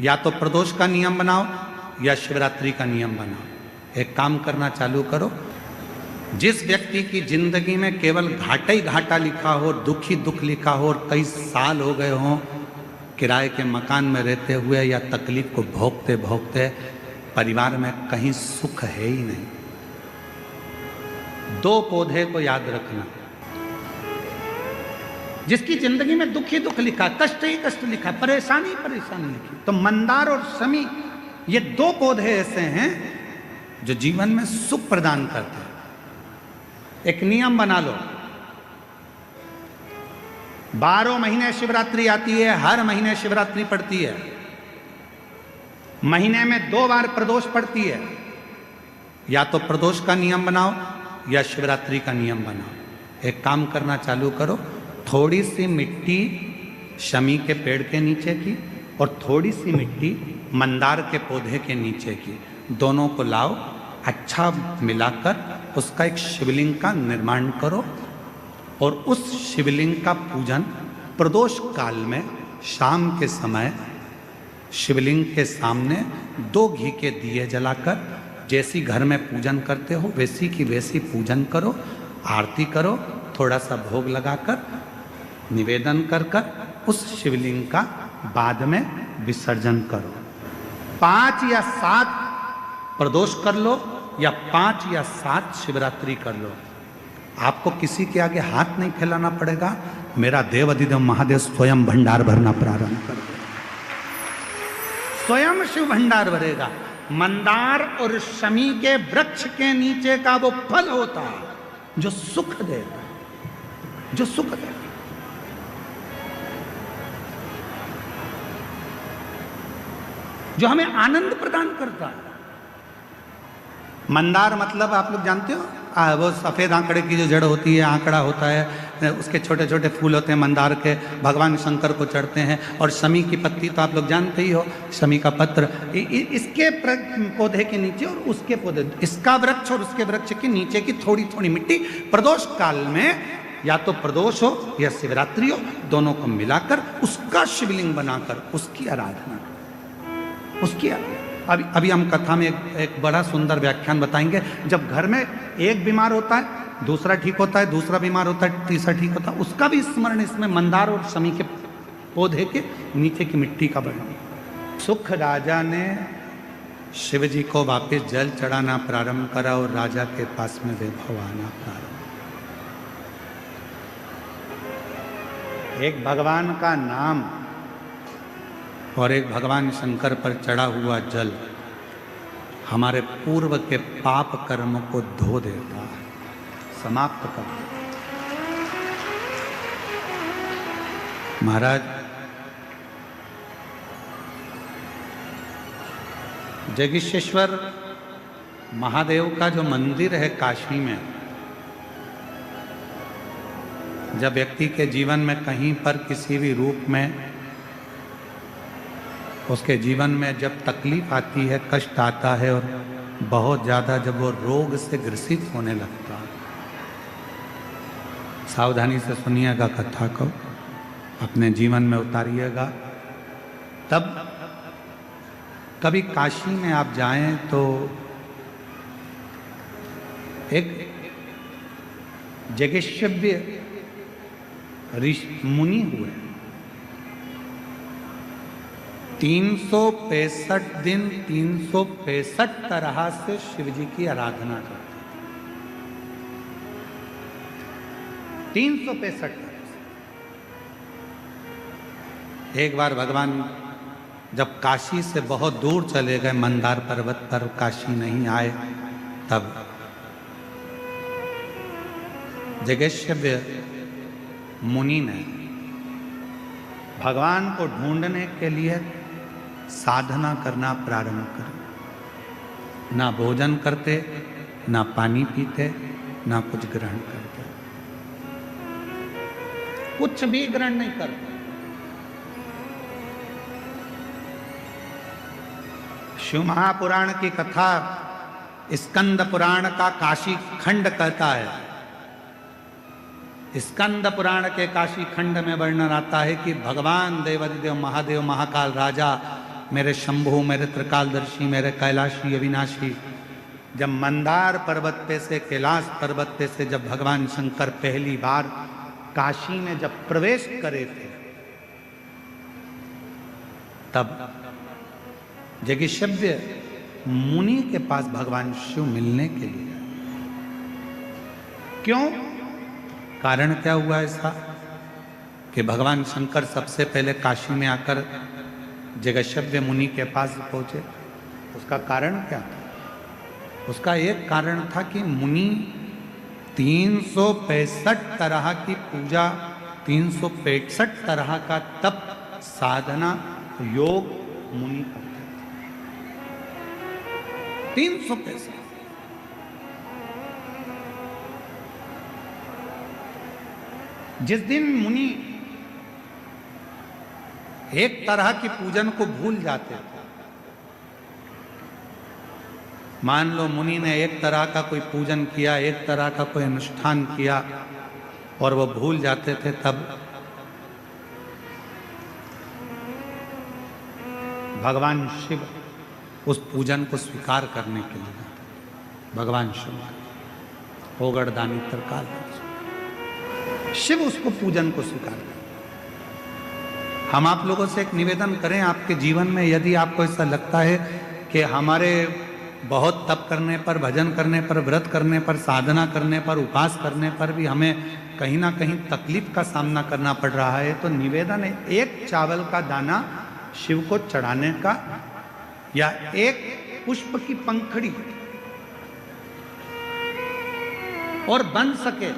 या तो प्रदोष का नियम बनाओ या शिवरात्रि का नियम बनाओ। एक काम करना चालू करो, जिस व्यक्ति की जिंदगी में केवल घाटा ही घाटा लिखा हो, दुख ही दुख लिखा हो और कई साल हो गए हों किराए के मकान में रहते हुए या तकलीफ को भोगते भोगते परिवार में कहीं सुख है ही नहीं, दो पौधे को याद रखना। जिसकी जिंदगी में दुख ही दुख लिखा, कष्ट ही कष्ट लिखा, परेशानी ही परेशानी लिखी, तो मंदार और शमी ये दो पौधे ऐसे हैं जो जीवन में सुख प्रदान करते हैं। एक नियम बना लो, 12 महीने शिवरात्रि आती है, हर महीने शिवरात्रि पड़ती है, महीने में 2 बार प्रदोष पड़ती है। या तो प्रदोष का नियम बनाओ या शिवरात्रि का नियम बनाओ। एक काम करना चालू करो, थोड़ी सी मिट्टी शमी के पेड़ के नीचे की और थोड़ी सी मिट्टी मंदार के पौधे के नीचे की, दोनों को लाओ, अच्छा मिलाकर उसका एक शिवलिंग का निर्माण करो और उस शिवलिंग का पूजन प्रदोष काल में शाम के समय शिवलिंग के सामने 2 घी के दिए जलाकर जैसी घर में पूजन करते हो वैसी की वैसी पूजन करो, आरती करो, थोड़ा सा भोग लगाकर निवेदन कर कर उस शिवलिंग का बाद में विसर्जन करो। 5 या 7 प्रदोष कर लो या 5 या 7 शिवरात्रि कर लो, आपको किसी के आगे हाथ नहीं फैलाना पड़ेगा। मेरा देव अधिदेव महादेव स्वयं भंडार भरना प्रारंभ कर दे, स्वयं शिव भंडार भरेगा। मंदार और शमी के वृक्ष के नीचे का वो फल होता है जो सुख देता है, जो सुख देता है। जो हमें आनंद प्रदान करता है। मंदार मतलब आप लोग जानते हो, वो सफ़ेद आंकड़े की जो जड़ होती है, आंकड़ा होता है, उसके छोटे छोटे फूल होते हैं मंदार के, भगवान शंकर को चढ़ते हैं। और शमी की पत्ती तो आप लोग जानते ही हो, शमी का पत्र, इसके पौधे के नीचे और उसके पौधे, इसका वृक्ष और उसके वृक्ष के नीचे की थोड़ी थोड़ी मिट्टी प्रदोष काल में या तो प्रदोष हो या शिवरात्रि हो, दोनों को मिलाकर उसका शिवलिंग बनाकर उसकी आराधना, उसकी आराधना। अभी हम कथा में एक बड़ा सुंदर व्याख्यान बताएंगे। जब घर में एक बीमार होता है, दूसरा ठीक होता है, दूसरा बीमार होता है, तीसरा ठीक होता है, उसका भी स्मरण इसमें मंदार और शमी के पौधे के नीचे की मिट्टी का वर्णन। सुख राजा ने शिव जी को वापस जल चढ़ाना प्रारंभ करा और राजा के पास में वैभव आना प्रारंभ। एक भगवान का नाम और एक भगवान शंकर पर चढ़ा हुआ जल हमारे पूर्व के पाप कर्म को धो देता है, समाप्त कर देता है। महाराज, जगदीशेश्वर महादेव का जो मंदिर है काशी में, जब व्यक्ति के जीवन में कहीं पर किसी भी रूप में उसके जीवन में जब तकलीफ आती है, कष्ट आता है और बहुत ज़्यादा जब वो रोग से ग्रसित होने लगता है, सावधानी से सुनिएगा कथा को, अपने जीवन में उतारिएगा। तब कभी काशी में आप जाएं तो एक जगेश्वव्य ऋषि मुनि हुए, 365 दिन 365 तरह से शिव जी की आराधना करते, 365 तरह से। एक बार भगवान जब काशी से बहुत दूर चले गए, मंदार पर्वत पर काशी नहीं आए, तब जगेश्वव्य मुनि ने भगवान को ढूंढने के लिए साधना करना प्रारंभ कर। ना भोजन करते, ना पानी पीते, ना कुछ ग्रहण करते, कुछ भी ग्रहण नहीं करते। शिव महापुराण की कथा स्कंद पुराण का काशी खंड कहता है। स्कंद पुराण के काशी खंड में वर्णन आता है कि भगवान देवाधिदेव महादेव महाकाल राजा मेरे शंभु, मेरे त्रिकालदर्शी, मेरे कैलाशी अविनाशी। जब मंदार पर्वत पे से, कैलाश पर्वत पे से जब भगवान शंकर पहली बार काशी में जब प्रवेश करे थे, तब जगिशव्य मुनि के पास भगवान शिव मिलने के लिए। क्यों? कारण क्या हुआ ऐसा कि भगवान शंकर सबसे पहले काशी में आकर जगशव्य मुनि के पास पहुंचे? उसका कारण क्या था? उसका एक कारण था कि मुनि 365 तरह की पूजा, 365 तरह का तप, साधना, योग मुनि करते थे। 365। जिस दिन मुनि एक तरह की पूजन को भूल जाते थे, मान लो मुनि ने एक तरह का कोई पूजन किया, एक तरह का कोई अनुष्ठान किया और वो भूल जाते थे, तब भगवान शिव उस पूजन को स्वीकार करने के लिए, भगवान शिव ओगड़दानी त्रिकाल शिव उसको पूजन को स्वीकार करें। हम आप लोगों से एक निवेदन करें, आपके जीवन में यदि आपको ऐसा लगता है कि हमारे बहुत तप करने पर, भजन करने पर, व्रत करने पर, साधना करने पर, उपास करने पर भी हमें कहीं ना कहीं तकलीफ का सामना करना पड़ रहा है, तो निवेदन है, एक चावल का दाना शिव को चढ़ाने का या एक पुष्प की पंखड़ी और बन सके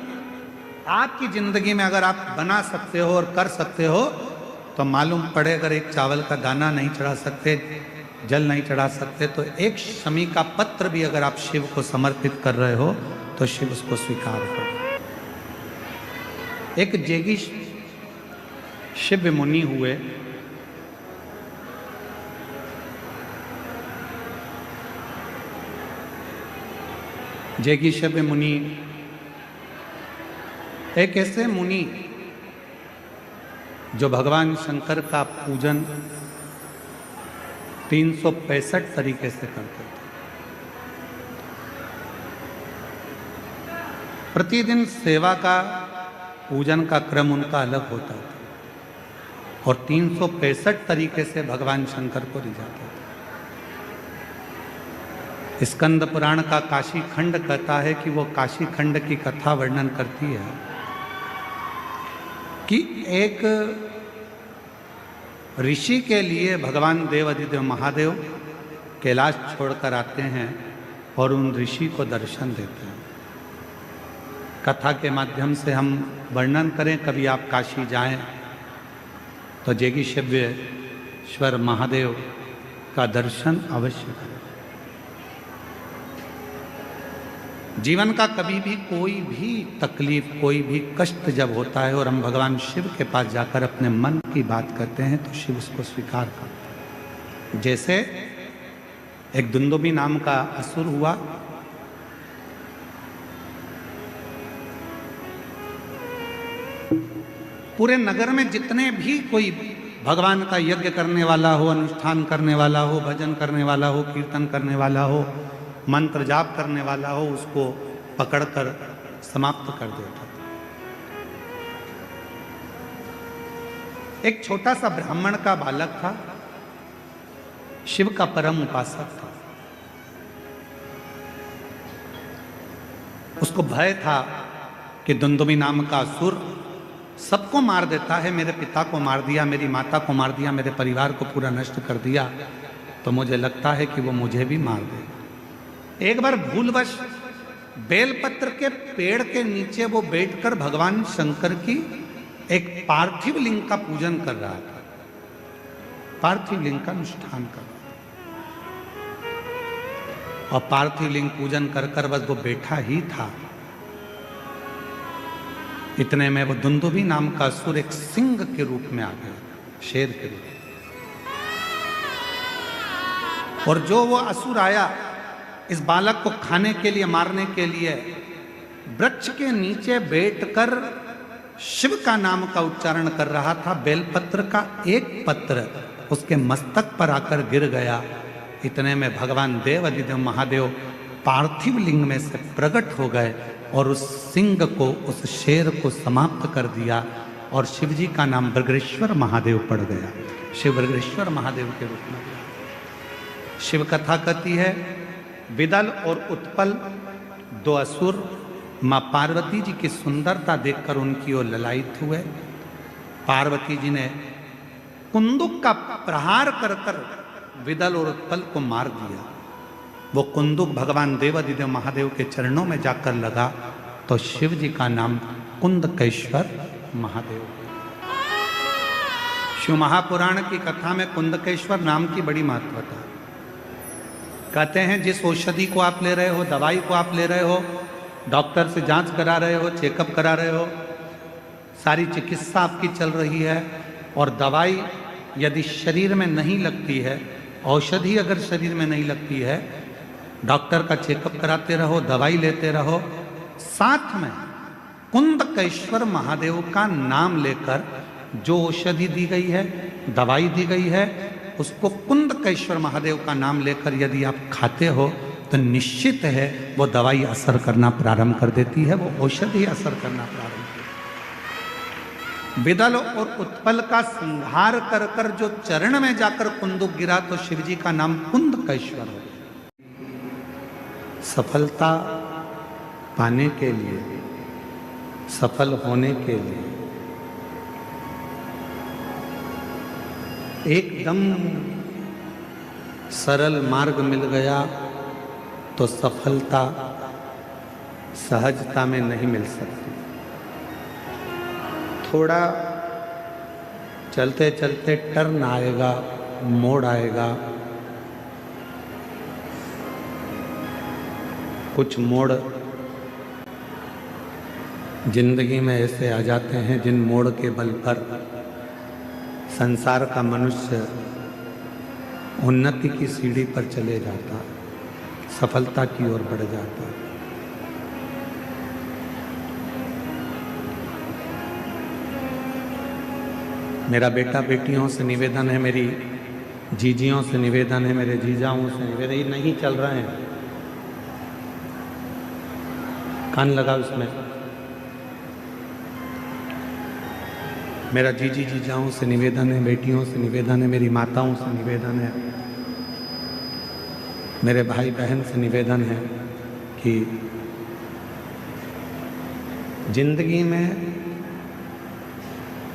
आपकी जिंदगी में अगर आप बना सकते हो और कर सकते हो, तो मालूम पड़े अगर एक चावल का दाना नहीं चढ़ा सकते, जल नहीं चढ़ा सकते, तो एक शमी का पत्र भी अगर आप शिव को समर्पित कर रहे हो तो शिव उसको स्वीकार करो। एक जेगी शिव मुनि हुए, जेगी शिव मुनि एक ऐसे मुनि जो भगवान शंकर का पूजन 365 तरीके से करते थे। प्रतिदिन सेवा का, पूजन का क्रम उनका अलग होता था और 365 तरीके से भगवान शंकर को रिझाते थे। स्कंद पुराण का काशी खंड कहता है कि वो काशी खंड की कथा वर्णन करती है कि एक ऋषि के लिए भगवान देव अधिदेव महादेव कैलाश छोड़कर आते हैं और उन ऋषि को दर्शन देते हैं। कथा के माध्यम से हम वर्णन करें, कभी आप काशी जाएं तो जेगीश्वरेश्वर महादेव का दर्शन अवश्य करें। जीवन का कभी भी कोई भी तकलीफ, कोई भी कष्ट जब होता है और हम भगवान शिव के पास जाकर अपने मन की बात करते हैं तो शिव उसको स्वीकार करते हैं। जैसे एक दुंदुभी नाम का असुर हुआ, पूरे नगर में जितने भी कोई भगवान का यज्ञ करने वाला हो, अनुष्ठान करने वाला हो, भजन करने वाला हो, कीर्तन करने वाला हो, मंत्र जाप करने वाला हो, उसको पकड़कर समाप्त कर देता था। एक छोटा सा ब्राह्मण का बालक था, शिव का परम उपासक था। उसको भय था कि दुंदुभी नाम का असुर सबको मार देता है, मेरे पिता को मार दिया, मेरी माता को मार दिया, मेरे परिवार को पूरा नष्ट कर दिया, तो मुझे लगता है कि वो मुझे भी मार देगा। एक बार भूलवश बेलपत्र के पेड़ के नीचे वो बैठकर भगवान शंकर की एक पार्थिव लिंग का पूजन कर रहा था, पार्थिव लिंग का अनुष्ठान कर रहा था। और पार्थिव लिंग पूजन कर कर बस वो बैठा ही था, इतने में वो दुंदुभी नाम का असुर एक सिंह के रूप में आ गया, शेर के रूप में। और जो वो असुर आया इस बालक को खाने के लिए, मारने के लिए, वृक्ष के नीचे बैठकर शिव का नाम का उच्चारण कर रहा था। बेलपत्र का एक पत्र उसके मस्तक पर आकर गिर गया। इतने में भगवान देव अधिदेव महादेव पार्थिव लिंग में से प्रकट हो गए और उस सिंह को, उस शेर को समाप्त कर दिया और शिव जी का नाम बृगरेश्वर महादेव पड़ गया। शिव बृगरेश्वर महादेव के रूप में शिव कथा कहती है, विदल और उत्पल दो असुर मां पार्वती जी की सुंदरता देखकर उनकी ओर ललायित हुए। पार्वती जी ने कुंदुक का प्रहार कर कर विदल और उत्पल को मार दिया। वो कुंदुक भगवान देवाधिदेव महादेव के चरणों में जाकर लगा तो शिव जी का नाम कुंदकेश्वर महादेव। शिव महापुराण की कथा में कुंदकेश्वर नाम की बड़ी महत्वता। कहते हैं जिस औषधि को आप ले रहे हो, दवाई को आप ले रहे हो, डॉक्टर से जांच करा रहे हो, चेकअप करा रहे हो, सारी चिकित्सा आपकी चल रही है और दवाई यदि शरीर में नहीं लगती है, औषधि अगर शरीर में नहीं लगती है, डॉक्टर का चेकअप कराते रहो, दवाई लेते रहो, साथ में कुंदकेश्वर महादेव का नाम लेकर जो औषधि दी गई है, दवाई दी गई है, उसको कुंदकेश्वर महादेव का नाम लेकर यदि आप खाते हो तो निश्चित है वो दवाई असर करना प्रारंभ कर देती है, वो औषधि असर करना प्रारंभ कर। विदल और उत्पल का संहार कर कर जो चरण में जाकर कुंदुक गिरा तो शिव जी का नाम कुंदकेश्वर हो। सफलता पाने के लिए, सफल होने के लिए एकदम सरल मार्ग मिल गया तो सफलता सहजता में नहीं मिल सकती। थोड़ा चलते चलते टर्न आएगा, मोड़ आएगा। कुछ मोड़ जिंदगी में ऐसे आ जाते हैं जिन मोड़ के बल पर संसार का मनुष्य उन्नति की सीढ़ी पर चले जाता, सफलता की ओर बढ़ जाता। मेरा बेटा बेटियों से निवेदन है, मेरी जीजियों से निवेदन है, मेरे जीजाओं से निवेदन, ये नहीं चल रहे हैं, कान लगा उसमें। मेरा जीजाओं से निवेदन है, बेटियों से निवेदन है, मेरी माताओं से निवेदन है, मेरे भाई बहन से निवेदन है कि जिंदगी में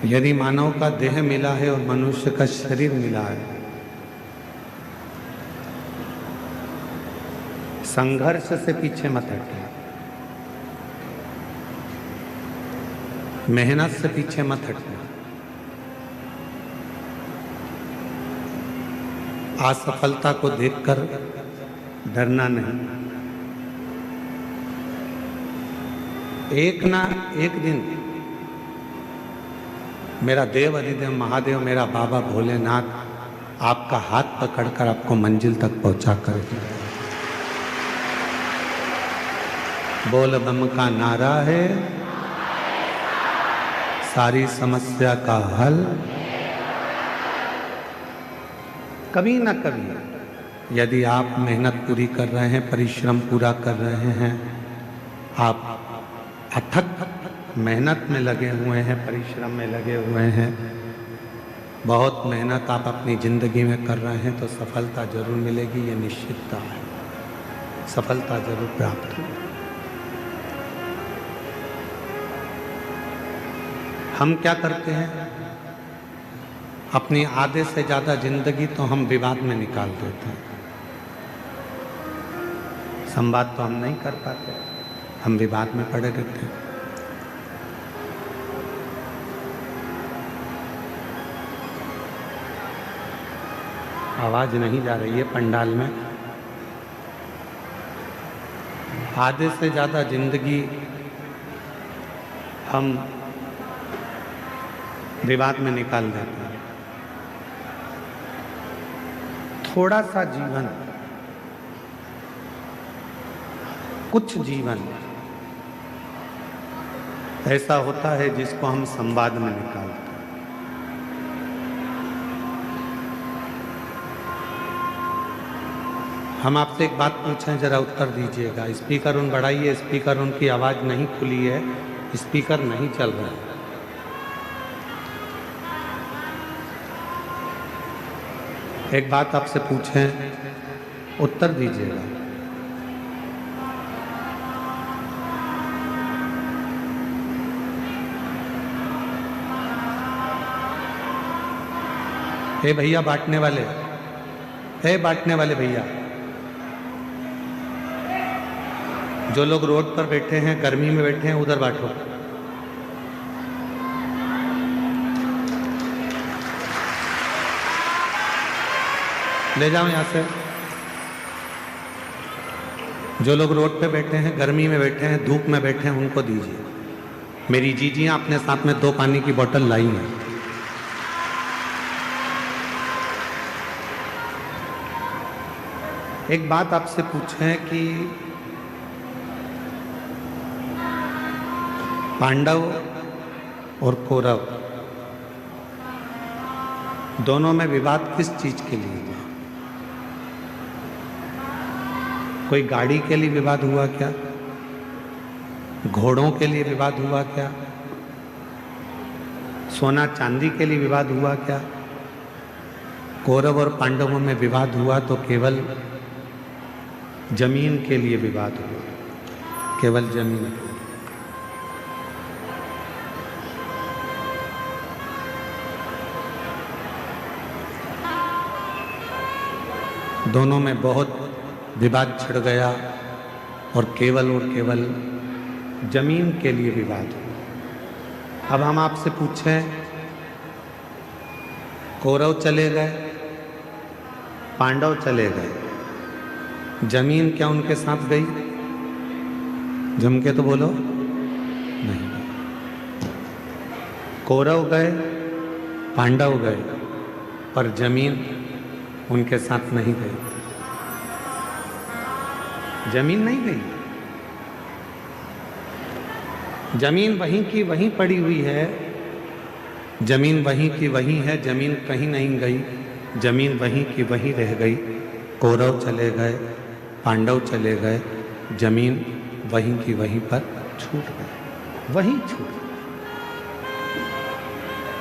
यदि मानव का देह मिला है और मनुष्य का शरीर मिला है, संघर्ष से पीछे मत हटिए, मेहनत से पीछे मत हटना। असफलता को देखकर डरना नहीं। एक ना एक दिन मेरा देव अधिदेव महादेव, मेरा बाबा भोलेनाथ आपका हाथ पकड़कर आपको मंजिल तक पहुंचा करेगा। बोल बम का नारा है, सारी समस्या का हल। कभी ना कभी यदि आप मेहनत पूरी कर रहे हैं, परिश्रम पूरा कर रहे हैं, आप अथक मेहनत में लगे हुए हैं, परिश्रम में लगे हुए हैं, बहुत मेहनत आप अपनी ज़िंदगी में कर रहे हैं, तो सफलता जरूर मिलेगी, ये निश्चितता है, सफलता जरूर प्राप्त होगी। हम क्या करते हैं, अपनी आधे से ज़्यादा जिंदगी तो हम विवाद में निकाल देते हैं। संवाद तो हम नहीं कर पाते, हम विवाद में पड़े रहते हैं। आवाज नहीं जा रही है पंडाल में। आधे से ज़्यादा जिंदगी हम विवाद में निकाल देते हैं। थोड़ा सा जीवन, कुछ जीवन ऐसा होता है जिसको हम संवाद में निकालते हैं। हम आपसे एक बात पूछें, जरा उत्तर दीजिएगा। स्पीकर उन बढ़ाइए, स्पीकर उनकी आवाज़ नहीं खुली है, स्पीकर नहीं चल रहा है। एक बात आपसे पूछें, उत्तर दीजिएगा। हे भैया बांटने वाले, हे बांटने वाले भैया, जो लोग रोड पर बैठे हैं, गर्मी में बैठे हैं, उधर बांटो। ले जाओ यहां से। जो लोग रोड पे बैठे हैं, गर्मी में बैठे हैं, धूप में बैठे हैं, उनको दीजिए। मेरी जीजियां अपने साथ में 2 पानी की बोतल लाई हैं। एक बात आपसे पूछें कि पांडव और कौरव दोनों में विवाद किस चीज के लिए हुआ? कोई गाड़ी के लिए विवाद हुआ क्या? घोड़ों के लिए विवाद हुआ क्या? सोना चांदी के लिए विवाद हुआ क्या? कौरव और पांडवों में विवाद हुआ तो केवल जमीन के लिए विवाद हुआ, केवल जमीन। दोनों में बहुत विवाद छिड़ गया और केवल जमीन के लिए विवाद हुआ। अब हम आपसे पूछें, कौरव चले गए, पांडव चले गए, जमीन क्या उनके साथ गई? जम के तो बोलो, नहीं। कौरव गए, पांडव गए, पर जमीन उनके साथ नहीं गई। जमीन नहीं गई, जमीन वहीं की वहीं पड़ी हुई है। जमीन वहीं की वहीं है, जमीन कहीं नहीं गई, जमीन वहीं की वहीं रह गई। कौरव चले गए, पांडव चले गए, जमीन वहीं की वहीं पर छूट गई, वहीं छूट गई।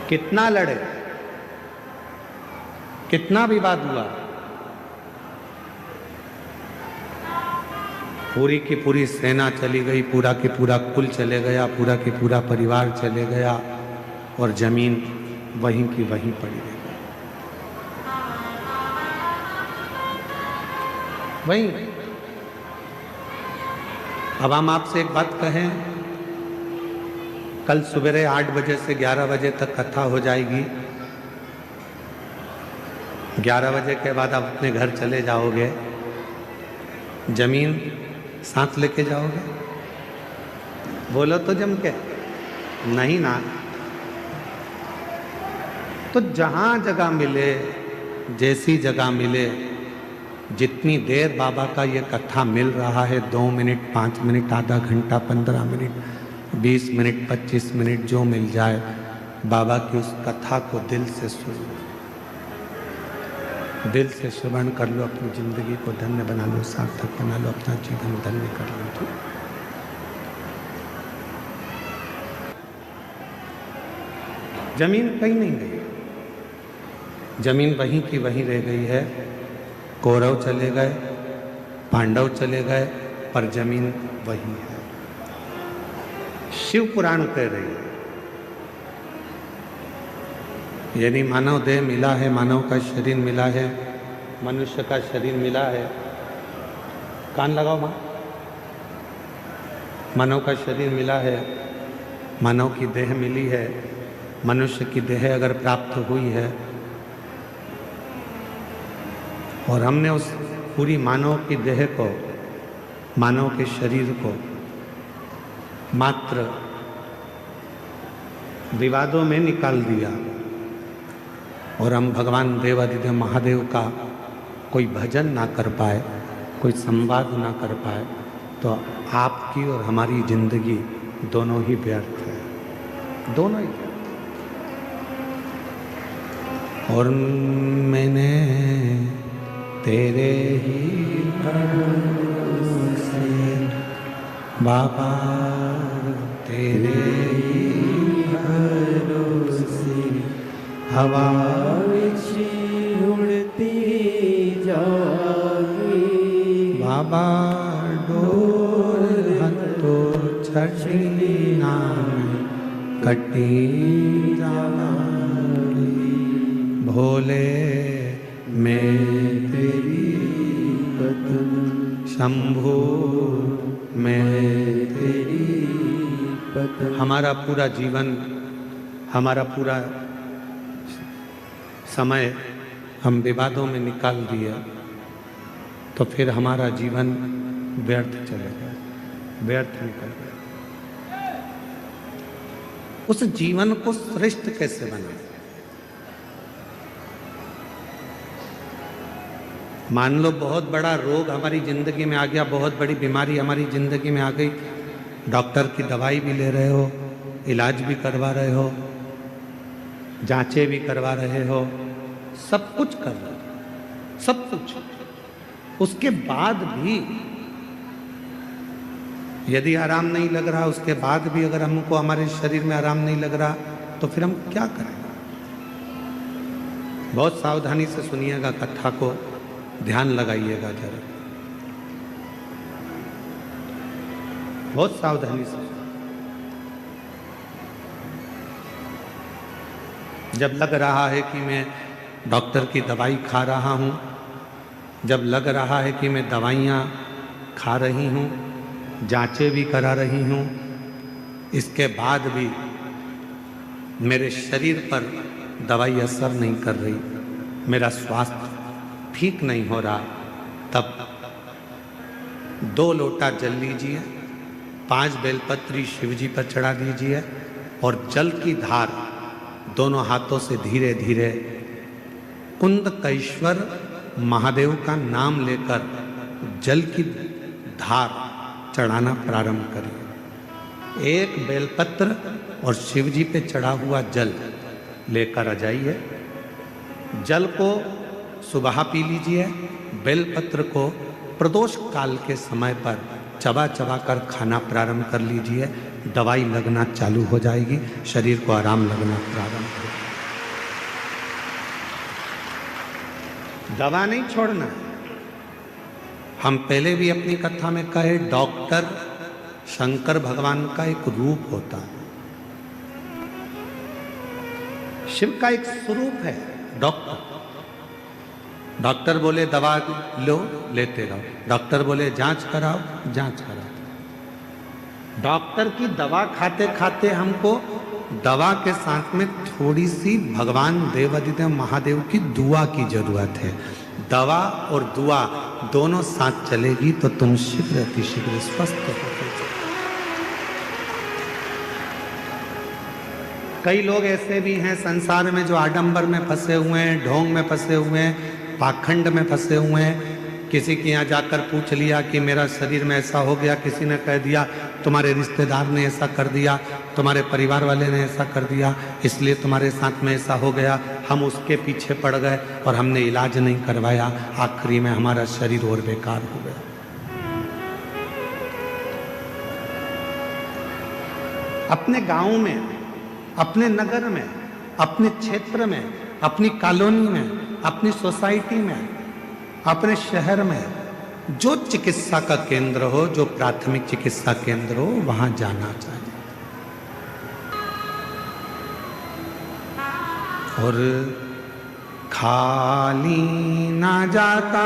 कितना लड़े, कितना विवाद हुआ, पूरी की पूरी सेना चली गई, पूरा की पूरा कुल चले गया, पूरा की पूरा परिवार चले गया और जमीन वहीं की वहीं पड़ी रही। वहीं। अब हम आपसे एक बात कहें, कल सवेरे 8 बजे से 11 बजे तक कथा हो जाएगी। 11 बजे के बाद आप अपने घर चले जाओगे, जमीन साथ लेके जाओगे? बोलो तो जम के, नहीं ना। तो जहां जगह मिले, जैसी जगह मिले, जितनी देर बाबा का ये कथा मिल रहा है, 2 मिनट, 5 मिनट, आधा घंटा, 15 मिनट, 20 मिनट, 25 मिनट, जो मिल जाए, बाबा की उस कथा को दिल से सुनो, दिल से श्रवण कर लो, अपनी जिंदगी को धन्य बना लो, सार्थक बना लो, अपना जीवन धन्य कर लो। जमीन कहीं नहीं गई, जमीन वहीं की वहीं रह गई है। कौरव चले गए, पांडव चले गए, पर जमीन वही है। शिव पुराण कह रही है, यानी मानव देह मिला है, मानव का शरीर मिला है, मनुष्य का शरीर मिला है। कान लगाओ मां। मानव का शरीर मिला है, मानव की देह मिली है, मनुष्य की देह अगर प्राप्त हुई है और हमने उस पूरी मानव की देह को, मानव के शरीर को मात्र विवादों में निकाल दिया और हम भगवान देवाधिदेव महादेव का कोई भजन ना कर पाए, कोई संवाद ना कर पाए, तो आपकी और हमारी जिंदगी दोनों ही व्यर्थ है, दोनों ही व्यर्थ। और मैंने तेरे ही भरोसे बाबा, तेरे ही भरोसे हवा उड़ती जागी बाबा, डोर हतो छठी नाम कटी जागी। भोले मैं तेरी पत्न, शंभू मैं तेरी पत्न। हमारा पूरा जीवन, हमारा पूरा समय हम विवादों में निकाल दिया तो फिर हमारा जीवन व्यर्थ चलेगा, व्यर्थ निकल गया। उस जीवन को श्रेष्ठ कैसे बनाए? मान लो बहुत बड़ा रोग हमारी जिंदगी में आ गया, बहुत बड़ी बीमारी हमारी जिंदगी में आ गई, डॉक्टर की दवाई भी ले रहे हो, इलाज भी करवा रहे हो, जांचें भी करवा रहे हो, सब कुछ कर रहे हो, सब कुछ। उसके बाद भी यदि आराम नहीं लग रहा, उसके बाद भी अगर हमको हमारे शरीर में आराम नहीं लग रहा तो फिर हम क्या करें? बहुत सावधानी से सुनिएगा कथा को, ध्यान लगाइएगा जरा, बहुत सावधानी से। जब लग रहा है कि मैं डॉक्टर की दवाई खा रहा हूँ, जब लग रहा है कि मैं दवाइयाँ खा रही हूँ, जांचें भी करा रही हूँ, इसके बाद भी मेरे शरीर पर दवाई असर नहीं कर रही, मेरा स्वास्थ्य ठीक नहीं हो रहा, तब 2 लोटा जल लीजिए, 5 बेलपत्री शिव जी पर चढ़ा दीजिए और जल की धार दोनों हाथों से धीरे धीरे कुंदकेश्वर महादेव का नाम लेकर जल की धार चढ़ाना प्रारंभ करिए। 1 बेलपत्र और शिव जी पे चढ़ा हुआ जल लेकर आ जाइए। जल को सुबह पी लीजिए, बेलपत्र को प्रदोष काल के समय पर चबा चबा कर खाना प्रारंभ कर लीजिए। दवाई लगना चालू हो जाएगी, शरीर को आराम लगना प्रारंभ हो जाएगा। दवा नहीं छोड़ना। हम पहले भी अपनी कथा में कहे, डॉक्टर शंकर भगवान का एक रूप होता है, शिव का एक स्वरूप है डॉक्टर। डॉक्टर बोले दवा लो, लेते रहो, डॉक्टर बोले जांच कराओ, जांच कराओ। डॉक्टर की दवा खाते खाते हमको दवा के साथ में थोड़ी सी भगवान देवादिदेव महादेव की दुआ की जरूरत है। दवा और दुआ दोनों साथ चलेगी तो तुम शीघ्र अतिशीघ्र स्वस्थ हो। कई लोग ऐसे भी हैं संसार में जो आडंबर में फंसे हुए हैं, ढोंग में फंसे हुए हैं, पाखंड में फंसे हुए हैं। किसी के यहाँ जाकर पूछ लिया कि मेरा शरीर में ऐसा हो गया, किसी ने कह दिया तुम्हारे रिश्तेदार ने ऐसा कर दिया, तुम्हारे परिवार वाले ने ऐसा कर दिया, इसलिए तुम्हारे साथ में ऐसा हो गया। हम उसके पीछे पड़ गए और हमने इलाज नहीं करवाया, आखिरी में हमारा शरीर और बेकार हो गया। अपने गांव में, अपने नगर में, अपने क्षेत्र में, अपनी कॉलोनी में, अपनी सोसाइटी में, अपने शहर में जो चिकित्सा का केंद्र हो, जो प्राथमिक चिकित्सा केंद्र हो, वहां जाना चाहिए। और खाली ना जाता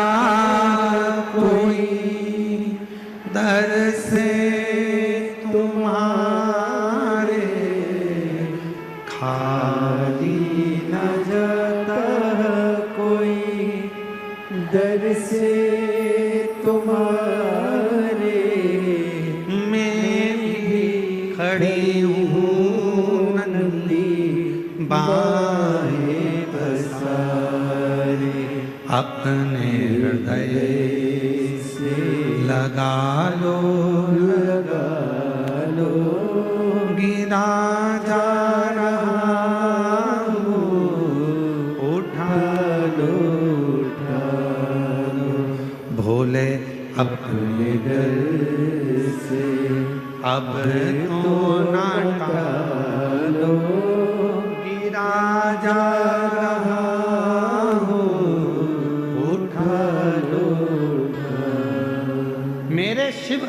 कोई दर से तुम्हारे, खाली ना जाता कोई दर से तुम्हारे। मैं भी खड़ी हूँ नंदी बाहें पसारे, अपने हृदय से लगा लो, लगा लो, गिरा जा रहा हूँ, उठा लो, उठा भोले अपने डर से अब तो ना टालो, गिरा जा रहा हूँ, उठा लो। मेरे शिव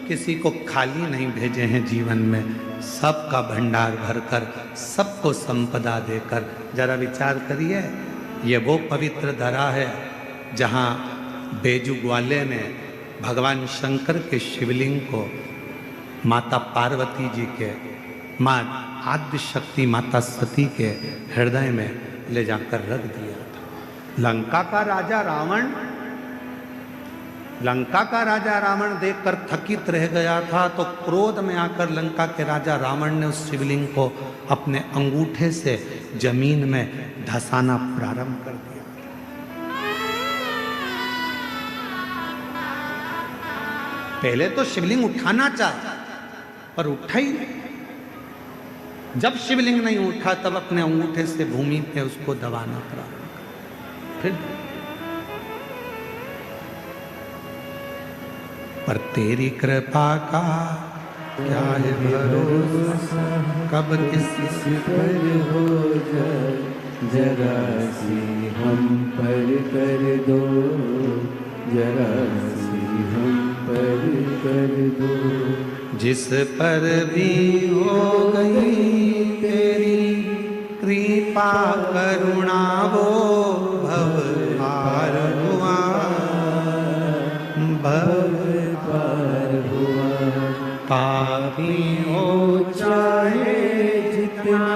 किसी को खाली नहीं भेजे हैं जीवन में, सबका भंडार भरकर, सबको संपदा देकर। जरा विचार करिए, ये वो पवित्र धरा है जहाँ बेजू ग्वाले ने भगवान शंकर के शिवलिंग को माता पार्वती जी के, माँ आद्य शक्ति माता सती के हृदय में ले जाकर रख दिया था। लंका का राजा रावण देखकर थकित रह गया था, तो क्रोध में आकर लंका के राजा रावण ने उस शिवलिंग को अपने अंगूठे से जमीन में धंसाना प्रारंभ कर दिया। पहले तो शिवलिंग उठाना चाहा, पर उठा ही नहीं। जब शिवलिंग नहीं उठा तब अपने अंगूठे से भूमि पे उसको दबाना प्रारंभ किया। फिर पर तेरी कृपा का क्या है भरोसा, कब किस पर हो जाए, जरा सी हम पर कर दो, जरा सी हम पर कर दो। जिस पर भी हो गई तेरी कृपा करुणा, वो भव पार हुआ, भव पार हुआ। पापी हो चाहे जितना,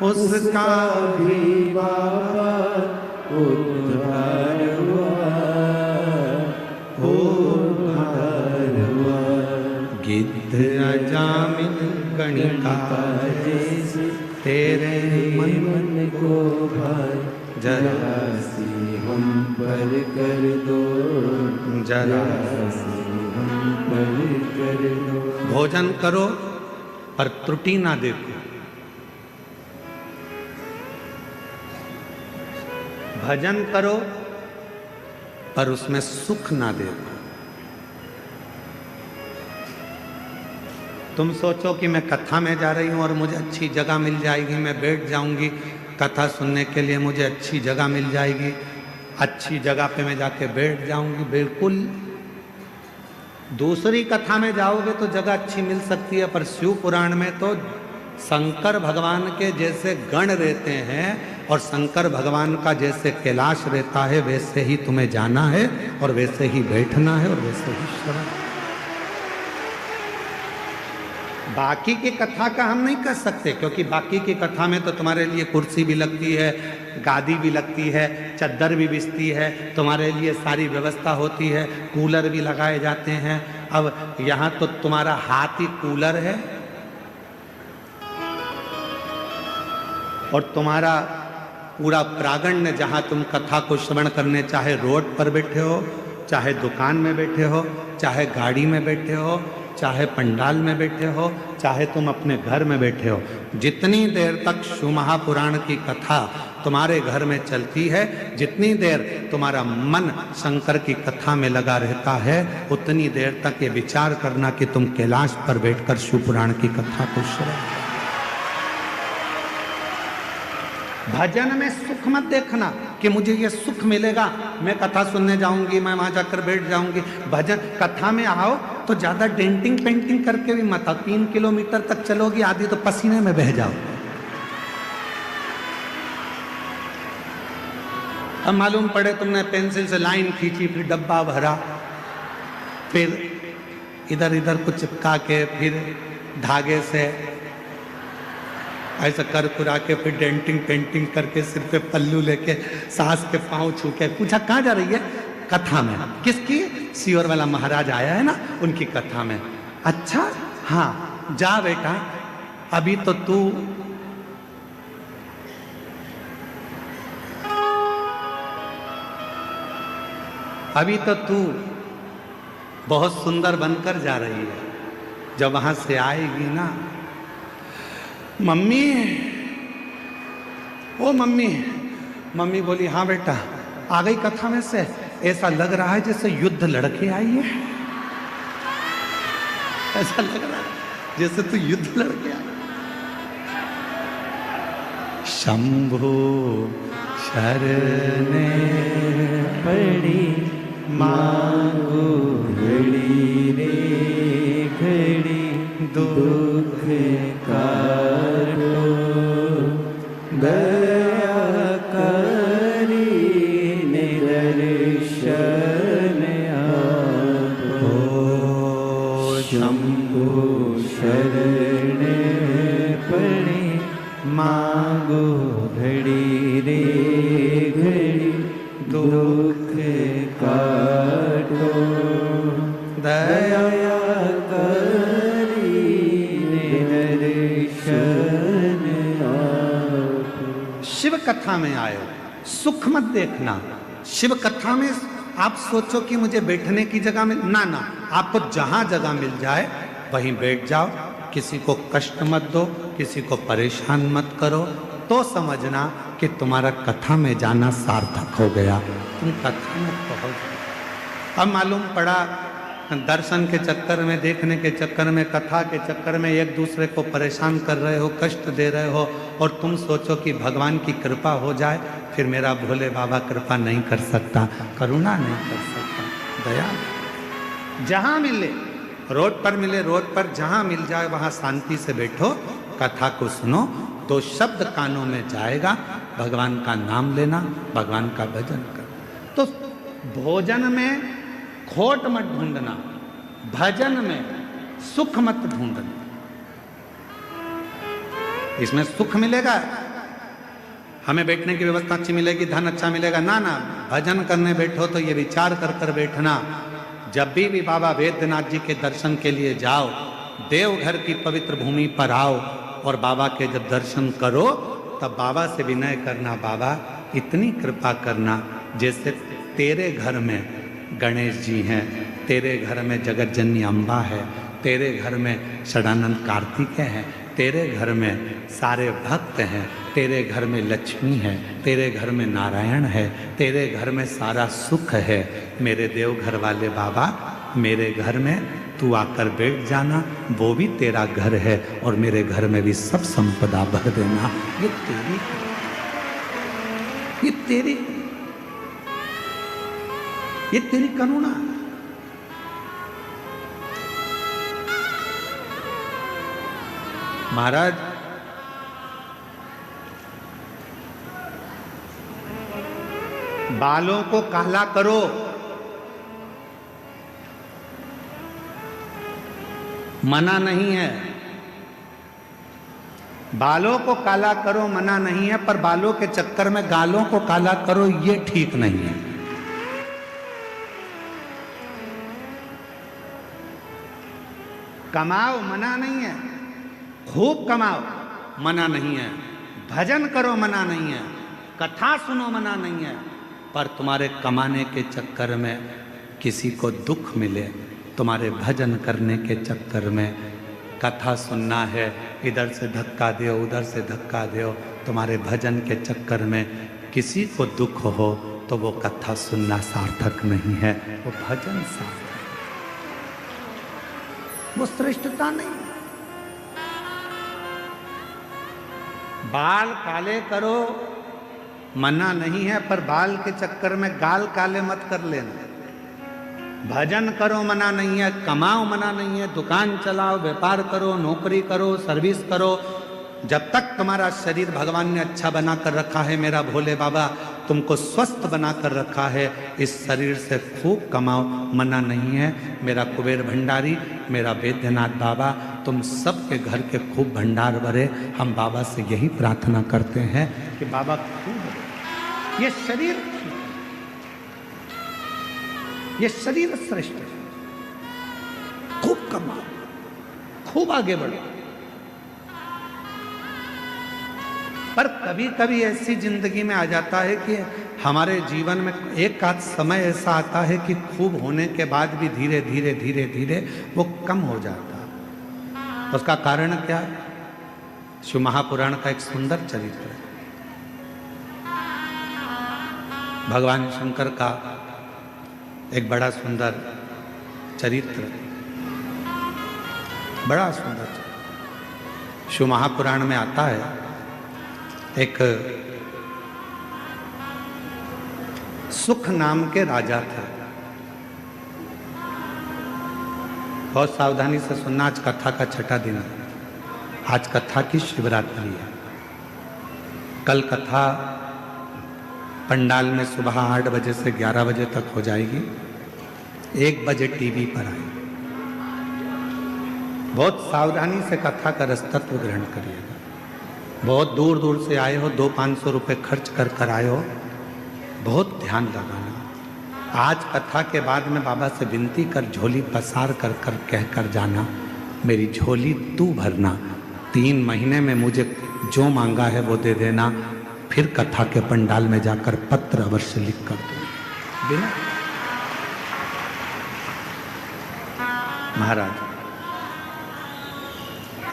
उसका भी बाबा उद्धार हुआ, उद्धार हुआ। गिद्ध अजामिन गणिका जैसे तेरे मन मन को भाई, जरा सी हम पर कर दो, जरा सी हम पर कर दो। भोजन करो पर त्रुटि ना देखो, भजन करो पर उसमें सुख ना देखो। तुम सोचो कि मैं कथा में जा रही हूं और मुझे अच्छी जगह मिल जाएगी, मैं बैठ जाऊंगी कथा सुनने के लिए, मुझे अच्छी जगह मिल जाएगी, अच्छी जगह पे मैं जाके बैठ जाऊंगी। बिल्कुल, दूसरी कथा में जाओगे तो जगह अच्छी मिल सकती है, पर शिव पुराण में तो शंकर भगवान के जैसे गण रहते हैं और शंकर भगवान का जैसे कैलाश रहता है, वैसे ही तुम्हें जाना है और वैसे ही बैठना है और वैसे ही श्रवण। बाकी की कथा का हम नहीं कर सकते, क्योंकि बाकी की कथा में तो तुम्हारे लिए कुर्सी भी लगती है, गादी भी लगती है, चद्दर भी बिछती है, तुम्हारे लिए सारी व्यवस्था होती है, कूलर भी लगाए जाते हैं। अब यहाँ तो तुम्हारा हाथ ही कूलर है और तुम्हारा पूरा प्रांगण, जहाँ तुम कथा को श्रवण करने, चाहे रोड पर बैठे हो, चाहे दुकान में बैठे हो, चाहे गाड़ी में बैठे हो, चाहे पंडाल में बैठे हो, चाहे तुम अपने घर में बैठे हो, जितनी देर तक शिव महापुराण की कथा तुम्हारे घर में चलती है, जितनी देर तुम्हारा मन शंकर की कथा में लगा रहता है, उतनी देर तक ये विचार करना कि तुम कैलाश पर बैठकर शिव पुराण की कथा को श्रवण। भजन में सुख मत देखना कि मुझे ये सुख मिलेगा, मैं कथा सुनने जाऊंगी, मैं वहां जाकर बैठ जाऊंगी। भजन कथा में आओ तो ज्यादा डेंटिंग पेंटिंग करके भी मत आओ। 3 किलोमीटर तक चलोगी, आधी तो पसीने में बह जाओ। अब मालूम पड़े तुमने पेंसिल से लाइन खींची, फिर डब्बा भरा, फिर इधर इधर कुछ चिपका के, फिर धागे से ऐसा कर कुरा के, फिर डेंटिंग पेंटिंग करके, सिर पे पल्लू लेके, सास के पांव छू के पूछा कहाँ जा रही है? कथा में। किसकी? सियोर वाला महाराज आया है ना, उनकी कथा में। अच्छा, हाँ जा बेटा, अभी तो तू बहुत सुंदर बनकर जा रही है। जब वहां से आएगी ना, मम्मी, ओ मम्मी, मम्मी बोली हाँ बेटा, आ गई कथा में से? ऐसा लग रहा है जैसे युद्ध लड़के आई है। ऐसा लग रहा है जैसे तू युद्ध लड़के आई। शंभो शरणे पड़ी मांगो घड़ी रे घड़ी दुख काटो दया करी निदर्शन आपो शंभो शरण पड़े मांगो घड़ी रे घड़ी दुख काटो दया करी निदर्शन आपो। शिव कथा में आए, सुख मत देखना। शिव कथा में आप सोचो कि मुझे बैठने की जगह मिल, ना ना, आपको जहां जगह मिल जाए वहीं बैठ जाओ। किसी को कष्ट मत दो, किसी को परेशान मत करो, तो समझना कि तुम्हारा कथा में जाना सार्थक हो गया। तुम कथा में पहुंच गए। अब मालूम पड़ा दर्शन के चक्कर में, देखने के चक्कर में, कथा के चक्कर में एक दूसरे को परेशान कर रहे हो, कष्ट दे रहे हो, और तुम सोचो कि भगवान की कृपा हो जाए। फिर मेरा भोले बाबा कृपा नहीं कर सकता, करुणा नहीं कर सकता, दया। जहां मिले, रोड पर मिले, रोड पर जहां मिल जाए वहां शांति से बैठो, कथा को सुनो। तो शब्द कानों में जाएगा, भगवान का नाम लेना, भगवान का भजन करना। तो भोजन में खोट मत ढूंढना, भजन में सुख मत ढूंढना। इसमें सुख मिलेगा, हमें बैठने की व्यवस्था अच्छी मिलेगी, धन अच्छा मिलेगा, ना ना। भजन करने बैठो तो ये विचार कर कर बैठना, जब भी बाबा वैद्यनाथ जी के दर्शन के लिए जाओ, देवघर की पवित्र भूमि पर आओ और बाबा के जब दर्शन करो तब बाबा से विनय करना, बाबा इतनी कृपा करना जैसे तेरे घर में गणेश जी हैं, तेरे घर में जगत जननी अम्बा है, तेरे घर में षडानंद कार्तिकेय हैं, तेरे घर में सारे भक्त हैं, तेरे घर में लक्ष्मी है, तेरे घर में नारायण है, तेरे घर में सारा सुख है। मेरे देवघर वाले बाबा, मेरे घर में तू आकर बैठ जाना, वो भी तेरा घर है, और मेरे घर में भी सब संपदा भर देना। ये तेरी, ये तेरी, ये तेरी करुणा। महाराज, बालों को काला करो, मना नहीं है। बालों को काला करो मना नहीं है, पर बालों के चक्कर में गालों को काला करो ये ठीक नहीं है। कमाओ मना नहीं है, खूब कमाओ मना नहीं है, भजन करो मना नहीं है, कथा सुनो मना नहीं है, पर तुम्हारे कमाने के चक्कर में किसी को दुख मिले, तुम्हारे भजन करने के चक्कर में कथा सुनना है, इधर से धक्का दो उधर से धक्का दो, तुम्हारे भजन के चक्कर में किसी को दुख हो तो वो कथा सुनना सार्थक नहीं है, वो भजन सार्थक, वो श्रेष्ठता नहीं। बाल काले करो मना नहीं है, पर बाल के चक्कर में गाल काले मत कर लेना। भजन करो मना नहीं है, कमाओ मना नहीं है, दुकान चलाओ, व्यापार करो, नौकरी करो, सर्विस करो, जब तक तुम्हारा शरीर भगवान ने अच्छा बना कर रखा है, मेरा भोले बाबा तुमको स्वस्थ बना कर रखा है, इस शरीर से खूब कमाओ मना नहीं है। मेरा कुबेर भंडारी, मेरा वैद्यनाथ बाबा तुम सबके घर के खूब भंडार भरे। हम बाबा से यही प्रार्थना करते हैं कि बाबा खूब ये शरीर, ये शरीर श्रेष्ठ है, खूब कमाओ, खूब आगे बढ़ो। पर कभी कभी ऐसी जिंदगी में आ जाता है कि हमारे जीवन में एक आध समय ऐसा आता है कि खूब होने के बाद भी धीरे धीरे धीरे धीरे वो कम हो जाता है। उसका कारण क्या है? शिव महापुराण का एक सुंदर चरित्र है। भगवान शंकर का एक बड़ा सुंदर चरित्र, बड़ा सुंदर चरित्र शिव महापुराण में आता है। एक सुख नाम के राजा थे। बहुत सावधानी से सुनना, आज कथा का छठा दिन है। आज कथा की शिवरात्रि है। कल कथा पंडाल में सुबह 8 बजे से 11 बजे तक हो जाएगी। 1 बजे टीवी पर आएगी। बहुत सावधानी से कथा का रसतत्व ग्रहण करिएगा। बहुत दूर दूर से आए हो, 200-500 रुपये खर्च कर आए हो, बहुत ध्यान लगाना। आज कथा के बाद में बाबा से विनती कर, झोली पसार कर कह कर जाना, मेरी झोली तू भरना, 3 महीने में मुझे जो मांगा है वो दे देना, फिर कथा के पंडाल में जाकर पत्र अवश्य लिख कर दो। बिना महाराज,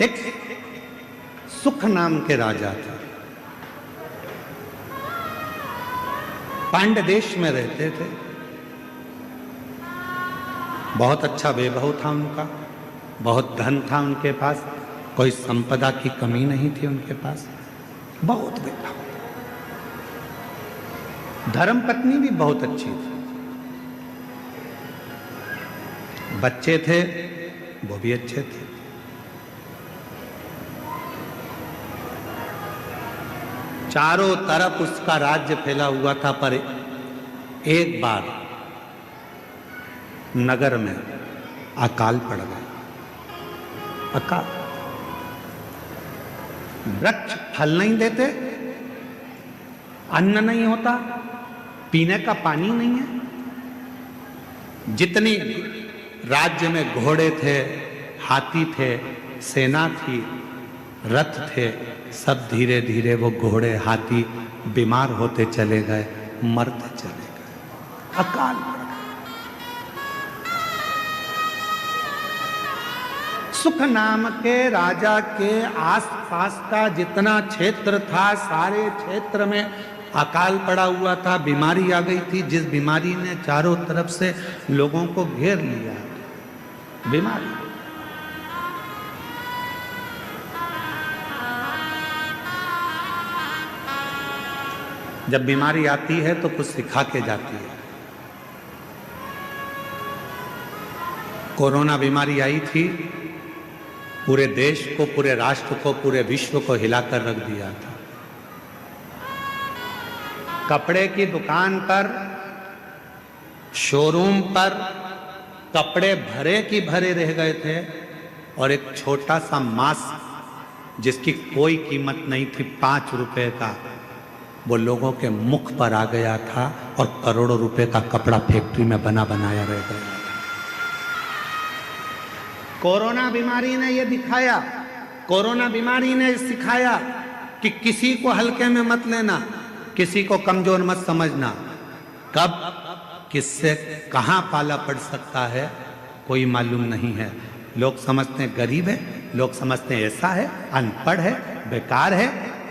एक सुख नाम के राजा थे। पांड्य देश में रहते थे। बहुत अच्छा वैभव था उनका, बहुत धन था उनके पास, कोई संपदा की कमी नहीं थी उनके पास, बहुत वैभव। धर्मपत्नी भी बहुत अच्छी थी। बच्चे थे, वो भी अच्छे थे। चारों तरफ उसका राज्य फैला हुआ था। पर एक बार नगर में अकाल पड़ गया। अकाल, वृक्ष फल नहीं देते, अन्न नहीं होता, पीने का पानी नहीं है। जितनी राज्य में घोड़े थे, हाथी थे, सेना थी, रथ थे, सब धीरे धीरे वो घोड़े हाथी बीमार होते चले गए, मरते चले गए। अकाल पड़ गया। सुख नाम के राजा के आसपास का जितना क्षेत्र था, सारे क्षेत्र में अकाल पड़ा हुआ था, बीमारी आ गई थी, जिस बीमारी ने चारों तरफ से लोगों को घेर लिया। बीमारी, जब बीमारी आती है तो कुछ सिखा के जाती है। कोरोना बीमारी आई थी, पूरे देश को, पूरे राष्ट्र को, पूरे विश्व को हिलाकर रख दिया था। कपड़े की दुकान पर, शोरूम पर कपड़े भरे की भरे रह गए थे, और एक छोटा सा मास्क जिसकी कोई कीमत नहीं थी, 5 रुपए का, वो लोगों के मुख पर आ गया था, और करोड़ों रुपए का कपड़ा फैक्ट्री में बना बनाया रह गया। कोरोना बीमारी ने ये दिखाया, कोरोना बीमारी ने सिखाया कि किसी को हल्के में मत लेना, किसी को कमजोर मत समझना। कब किससे कहां पाला पड़ सकता है कोई मालूम नहीं है। लोग समझते हैं गरीब है, लोग समझते हैं ऐसा है, अनपढ़ है, बेकार है,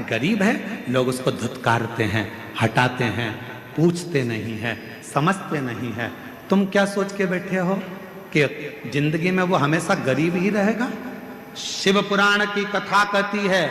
गरीब है, लोग उसको धुतकारते हैं, हटाते हैं, पूछते नहीं है, समझते नहीं है। तुम क्या सोच के बैठे हो कि जिंदगी में वो हमेशा गरीब ही रहेगा? शिव पुराण की कथा कहती है,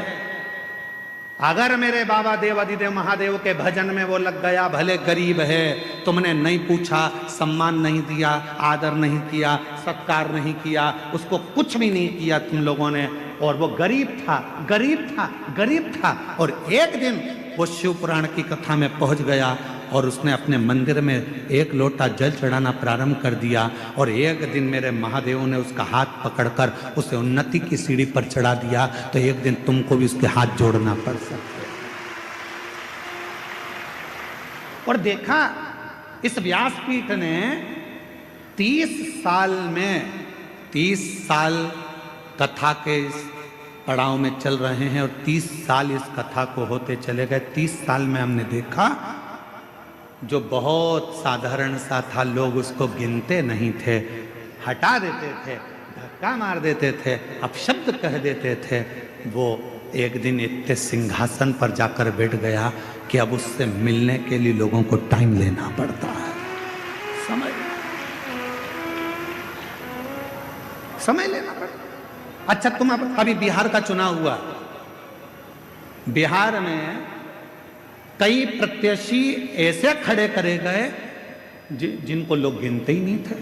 अगर मेरे बाबा देवादिदेव महादेव के भजन में वो लग गया, भले गरीब है, तुमने नहीं पूछा, सम्मान नहीं दिया, आदर नहीं किया, सत्कार नहीं किया, उसको कुछ भी नहीं किया तुम लोगों ने, और वो गरीब था, गरीब था, गरीब था, और एक दिन वो शिव पुराण की कथा में पहुंच गया, और उसने अपने मंदिर में 1 लोटा जल चढ़ाना प्रारंभ कर दिया, और एक दिन मेरे महादेव ने उसका हाथ पकड़कर उसे उन्नति की सीढ़ी पर चढ़ा दिया। तो एक दिन तुमको भी उसके हाथ जोड़ना पड़ सकता है। और देखा, इस व्यासपीठ ने 30 साल में, 30 साल कथा के इस पड़ाव में चल रहे हैं, और 30 साल इस कथा को होते चले गए। 30 साल में हमने देखा, जो बहुत साधारण सा था, लोग उसको गिनते नहीं थे, हटा देते थे, धक्का मार देते थे, अपशब्द कह देते थे, वो एक दिन इतने सिंहासन पर जाकर बैठ गया कि अब उससे मिलने के लिए लोगों को टाइम लेना पड़ता है। समझ समय लेना पड़ा। अच्छा, तुम अभी बिहार का चुनाव हुआ, बिहार में कई प्रत्याशी ऐसे खड़े करे गए जिनको लोग गिनते ही नहीं थे।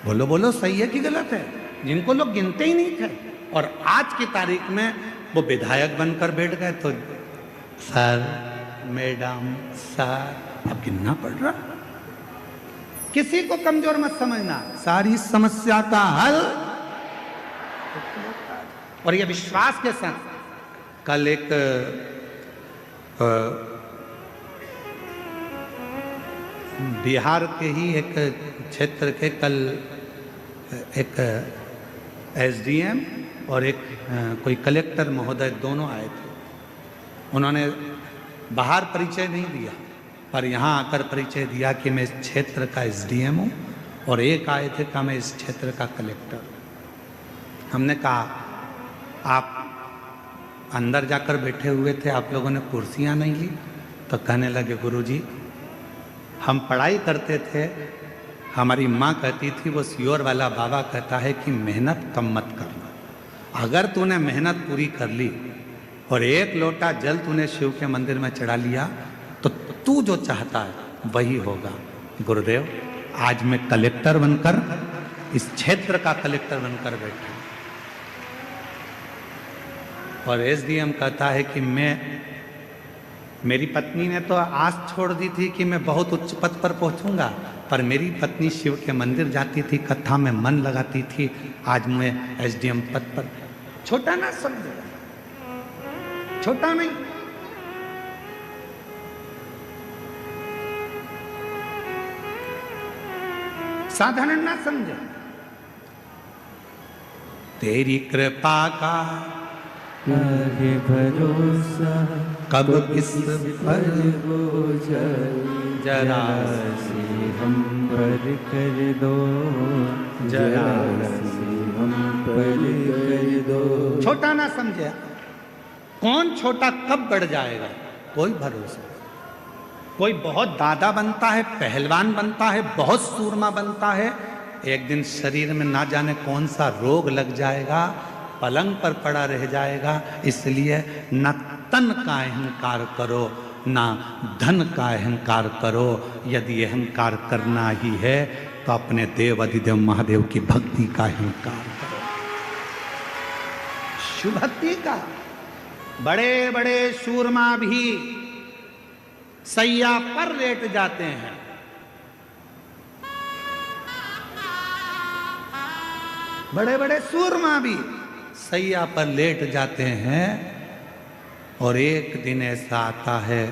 बोलो बोलो, सही है कि गलत है? जिनको लोग गिनते ही नहीं थे, और आज की तारीख में वो विधायक बनकर बैठ गए। तो सर, मैडम, सर, अब गिनना पड़ रहा। किसी को कमजोर मत समझना, सारी समस्या का हल। और ये विश्वास के साथ, कल एक बिहार के ही एक क्षेत्र के कल एक एसडीएम और एक कोई कलेक्टर महोदय दोनों आए थे। उन्होंने बाहर परिचय नहीं दिया, पर यहाँ आकर परिचय दिया कि मैं इस क्षेत्र का एसडीएम हूँ, और एक आए थे कि मैं इस क्षेत्र का कलेक्टर। हमने कहा आप अंदर जाकर बैठे हुए थे, आप लोगों ने कुर्सियाँ नहीं ली? तो कहने लगे गुरुजी, हम पढ़ाई करते थे, हमारी माँ कहती थी, वो सियोर वाला बाबा कहता है कि मेहनत कम मत करना। अगर तूने मेहनत पूरी कर ली और एक लोटा जल तूने शिव के मंदिर में चढ़ा लिया, तो तू जो चाहता है वही होगा। गुरुदेव, आज मैं कलेक्टर बनकर, इस क्षेत्र का कलेक्टर बनकर बैठा, और एसडीएम कहता है कि मेरी पत्नी ने तो आस छोड़ दी थी कि मैं बहुत उच्च पद पर पहुंचूंगा, पर मेरी पत्नी शिव के मंदिर जाती थी, कथा में मन लगाती थी, आज मैं एसडीएम पद पर। छोटा ना समझो, छोटा नहीं। साधारण ना समझो। तेरी कृपा का काहे भरोसा, कब किस पर हो जाए, जरा सी हम पर कर दो, जरा सी हम पर कर दो। छोटा ना समझे। कौन छोटा कब बढ़ जाएगा, कोई भरोसा। कोई बहुत दादा बनता है, पहलवान बनता है, बहुत सूरमा बनता है, एक दिन शरीर में ना जाने कौन सा रोग लग जाएगा, पलंग पर पड़ा रह जाएगा। इसलिए न तन का अहंकार करो, ना धन का अहंकार करो। यदि अहंकार करना ही है तो अपने देव अधिदेव महादेव की भक्ति का अहंकार करो, शिव भक्ति का। बड़े बड़े सूरमा भी सैया पर लेट जाते हैं। बड़े बड़े सूरमा भी सैया पर लेट जाते हैं, और एक दिन ऐसा आता है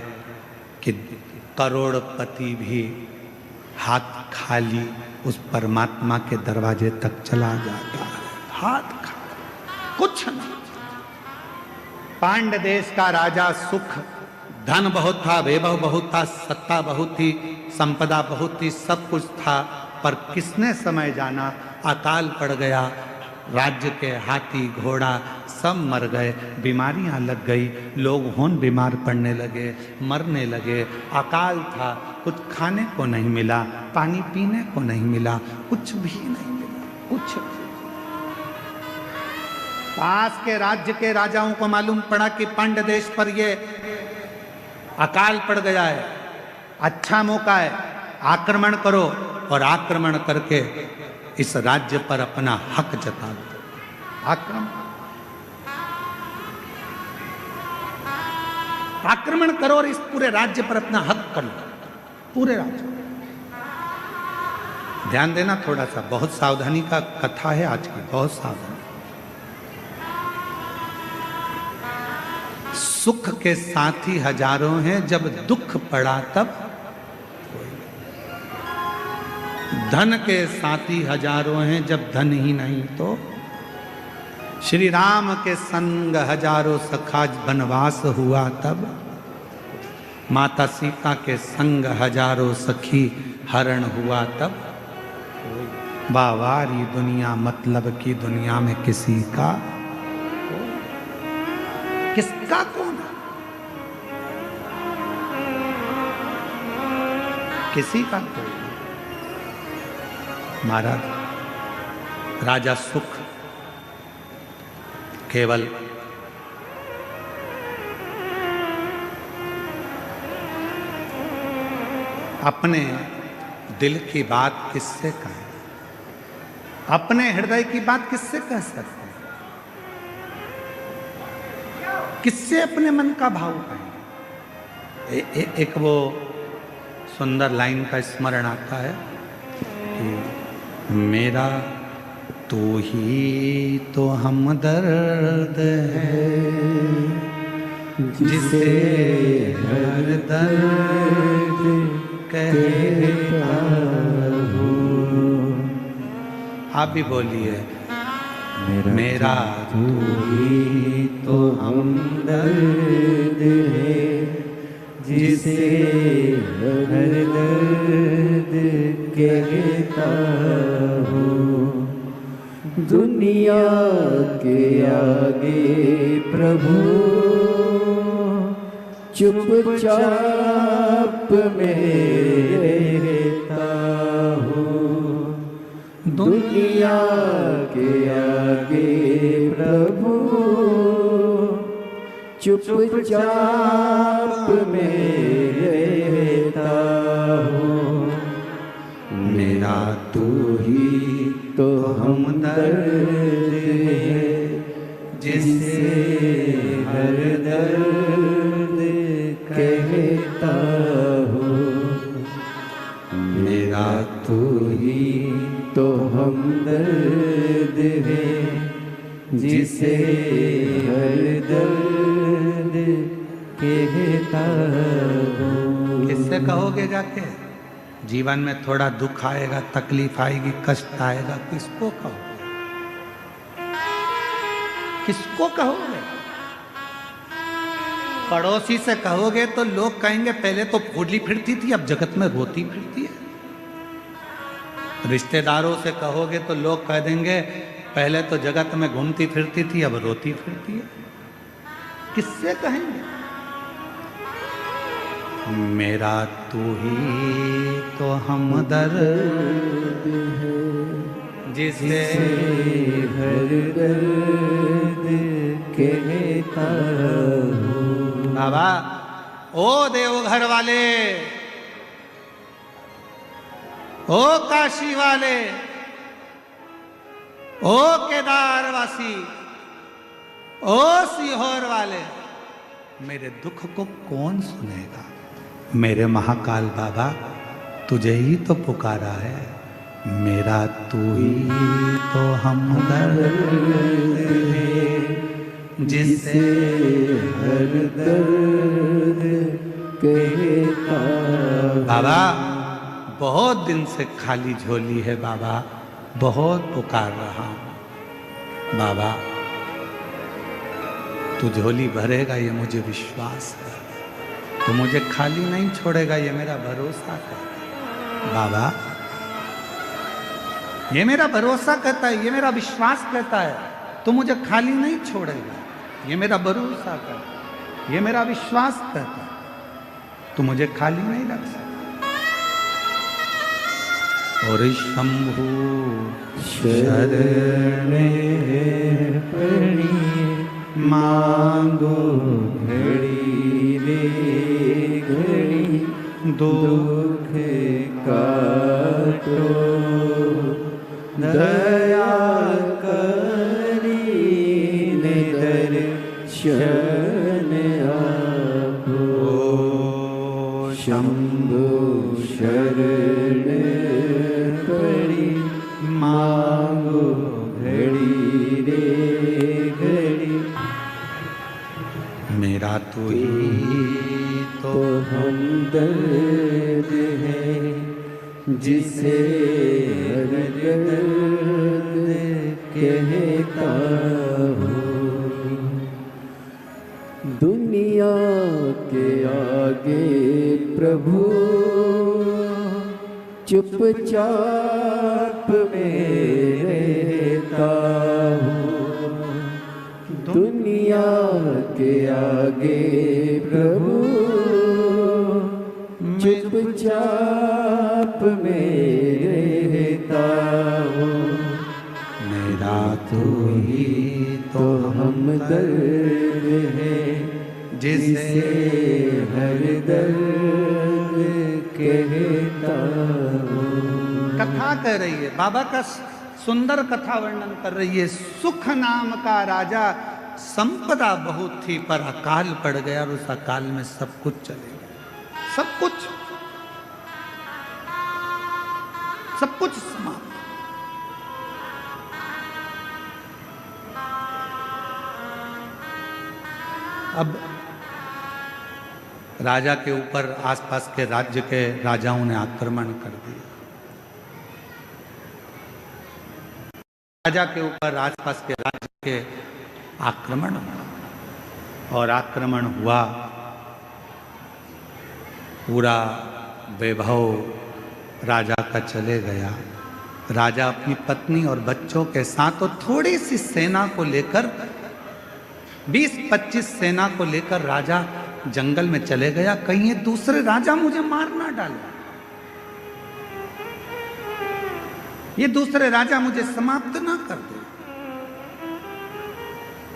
कि करोड़पति भी हाथ खाली उस परमात्मा के दरवाजे तक चला जाता है, हाथ खाली, कुछ नहीं। पांड्य देश का राजा सुख, धन बहुत था, वैभव बहुत था, सत्ता बहुत थी, संपदा बहुत थी, सब कुछ था, पर किसने समय जाना, अकाल पड़ गया। राज्य के हाथी घोड़ा सब मर गए, बीमारियां लग गई, लोग होन बीमार पड़ने लगे, मरने लगे। अकाल था, कुछ खाने को नहीं मिला, पानी पीने को नहीं मिला, कुछ भी नहीं मिला, कुछ भी। पास के राज्य के राजाओं को मालूम पड़ा कि पांड्य देश पर ये अकाल पड़ गया है, अच्छा मौका है, आक्रमण करो, और आक्रमण करके इस राज्य पर अपना हक जता दो। आक्रमण करो और इस पूरे राज्य पर अपना हक कर लो, पूरे राज्य। ध्यान देना थोड़ा सा, बहुत सावधानी का कथा है आज की, बहुत सावधानी। सुख के साथी हजारों हैं, जब दुख पड़ा तब धन के साथी हजारों हैं, जब धन ही नहीं तो। श्री राम के संग हजारों सखा, वनवास हुआ तब। माता सीता के संग हजारों सखी, हरण हुआ तब। बावारी दुनिया मतलब की दुनिया में किसी का, किसका कौन है? किसी का कोई। महाराज राजा सुख केवल अपने दिल की बात किससे कहें, अपने हृदय की बात किससे कह सकते हैं, किससे अपने मन का भाव कहें। एक वो सुंदर लाइन का स्मरण आता है कि मेरा तू ही तो हमदर्द है, जिसे हर दर्द कहता हूँ। आप भी बोलिए, मेरा तू ही तो हमदर्द है, जिसे हर दर्द कहता हूँ। दुनिया के आगे प्रभु चुपचाप में रहता हूँ। दुनिया के आगे प्रभु चुपचाप में रहता हूँ। मेरा तू ही तो हमदर्द है, जिसे हर दर्द कहता हूँ। मेरा तू ही तो हमदर्द है, जिसे हर दर्द कहता हूँ। किससे कहोगे जाके? जीवन में थोड़ा दुख आएगा, तकलीफ आएगी, कष्ट आएगा, किसको कहोगे? किसको कहोगे? पड़ोसी से कहोगे तो लोग कहेंगे पहले तो फूली फिरती थी, अब जगत में रोती फिरती है। रिश्तेदारों से कहोगे तो लोग कह देंगे पहले तो जगत में घूमती फिरती थी, अब रोती फिरती है। किससे कहेंगे? मेरा तू ही तो हमदर्द है, जिसे हर दर्द कहता हूँ। बाबा, ओ देवघर वाले, ओ काशी वाले, ओ केदारवासी, ओ सीहोर वाले, मेरे दुख को कौन सुनेगा? मेरे महाकाल बाबा, तुझे ही तो पुकारा है। मेरा तू ही तो हमदर्द है, जिसे हर दर्द कहता। बाबा, बहुत दिन से खाली झोली है बाबा, बहुत पुकार रहा हूं। बाबा, तू झोली भरेगा ये मुझे विश्वास है, तो मुझे खाली नहीं छोड़ेगा ये मेरा भरोसा है। बाबा, ये मेरा भरोसा कहता है, ये मेरा विश्वास कहता है, तो मुझे खाली नहीं छोड़ेगा। ये मेरा भरोसा कहता है, ये मेरा विश्वास कहता है, तो मुझे खाली नहीं रख सकता। और शंभु शरण पड़ी, मांगो घड़ी रे घड़ी, दुख काटो दया करी दर्शन आपो। शंभु शरण पड़ी, मांगो घड़ी रे घड़ी, मेरा तू ही तो हमदर्द है, जिसे हर दर्द कहता हूँ। दुनिया के आगे प्रभु चुपचाप में रहता हूँ। दुनिया के आगे प्रभु चुपचाप में रहता हूँ। तू ही तो हमदर्द है जिसे हर दर्द कहता हूँ। कथा कह रही है, बाबा का सुंदर कथा वर्णन कर रही है। सुख नाम का राजा, संपदा बहुत थी पर अकाल पड़ गया और उस अकाल में सब कुछ चले गया। सब कुछ समाप्त। अब राजा के ऊपर आसपास के राज्य के राजाओं ने आक्रमण कर दिया। राजा के ऊपर आसपास के राज्य के आक्रमण हुआ और आक्रमण हुआ, पूरा वैभव राजा का चले गया। राजा अपनी पत्नी और बच्चों के साथ और थोड़ी सी सेना को लेकर 20-25 सेना को लेकर राजा जंगल में चले गया। कहीं ये दूसरे राजा मुझे मार ना डाले, ये दूसरे राजा मुझे समाप्त ना कर दे।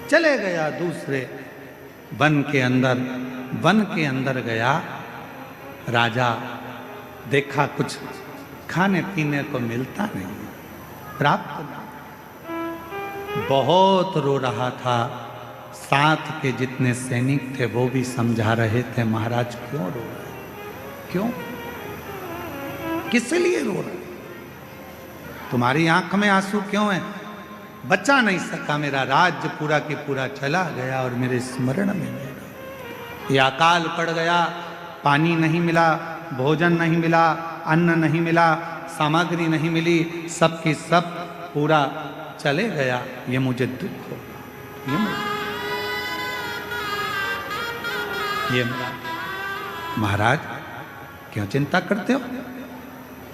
चले गया दूसरे वन के अंदर गया। राजा देखा कुछ खाने पीने को मिलता नहीं, प्राप्त नहीं। बहुत रो रहा था। साथ के जितने सैनिक थे वो भी समझा रहे थे, महाराज क्यों रो रहे, क्यों, किस लिए रो रहे, तुम्हारी आंख में आंसू क्यों है? बचा नहीं सका, मेरा राज्य पूरा की पूरा चला गया और मेरे स्मरण में नहीं रहा। ये अकाल पड़ गया, पानी नहीं मिला, भोजन नहीं मिला, अन्न नहीं मिला, सामग्री नहीं मिली, सब की सब पूरा चले गया। ये मुझे दुख होगा, ये महाराज क्यों चिंता करते हो?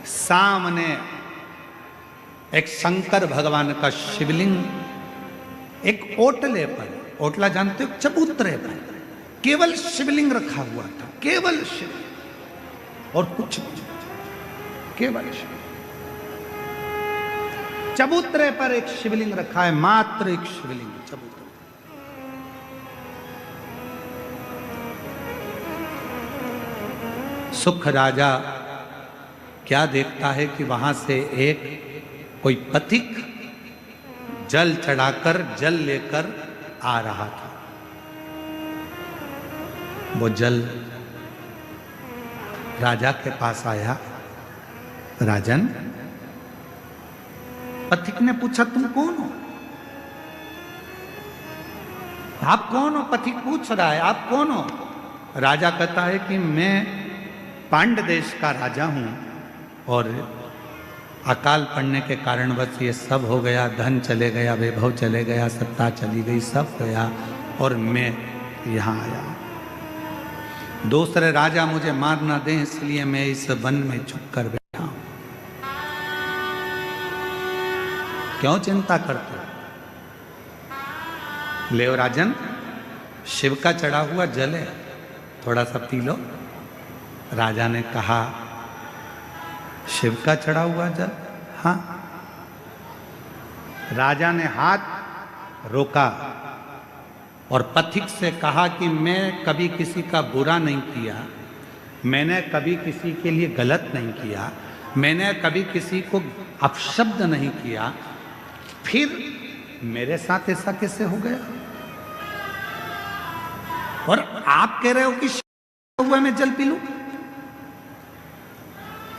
सामने एक शंकर भगवान का शिवलिंग एक ओटले पर, ओटला जानते हो, चबूतरे पर केवल शिवलिंग रखा हुआ था, केवल शिवलिंग और कुछ नहीं, केवल शिवलिंग। चबूतरे पर एक शिवलिंग रखा है, मात्र एक शिवलिंग चबूतरे। सुख राजा क्या देखता है कि वहां से एक कोई पथिक जल चढ़ाकर, जल लेकर आ रहा था। वो जल राजा के पास आया। राजन, पथिक ने पूछा तुम कौन हो? आप कौन हो? पथिक पूछ रहा है आप कौन हो? राजा कहता है कि मैं पांड्य देश का राजा हूं और अकाल पड़ने के कारण बस ये सब हो गया, धन चले गया, वैभव चले गया, सत्ता चली गई, सब गया और मैं यहाँ आया। दूसरे राजा मुझे मार ना दें इसलिए मैं इस वन में छुप कर बैठा हूं। क्यों चिंता करते हो? ले राजन, शिव का चढ़ा हुआ जल है, थोड़ा सा पी लो। राजा ने कहा शिव का चढ़ा हुआ जल? हाँ। राजा ने हाथ रोका और पथिक से कहा कि मैं कभी किसी का बुरा नहीं किया, मैंने कभी किसी के लिए गलत नहीं किया, मैंने कभी किसी को अपशब्द नहीं किया, फिर मेरे साथ ऐसा कैसे हो गया? और आप कह रहे हो कि हुआ मैं जल पी लूं?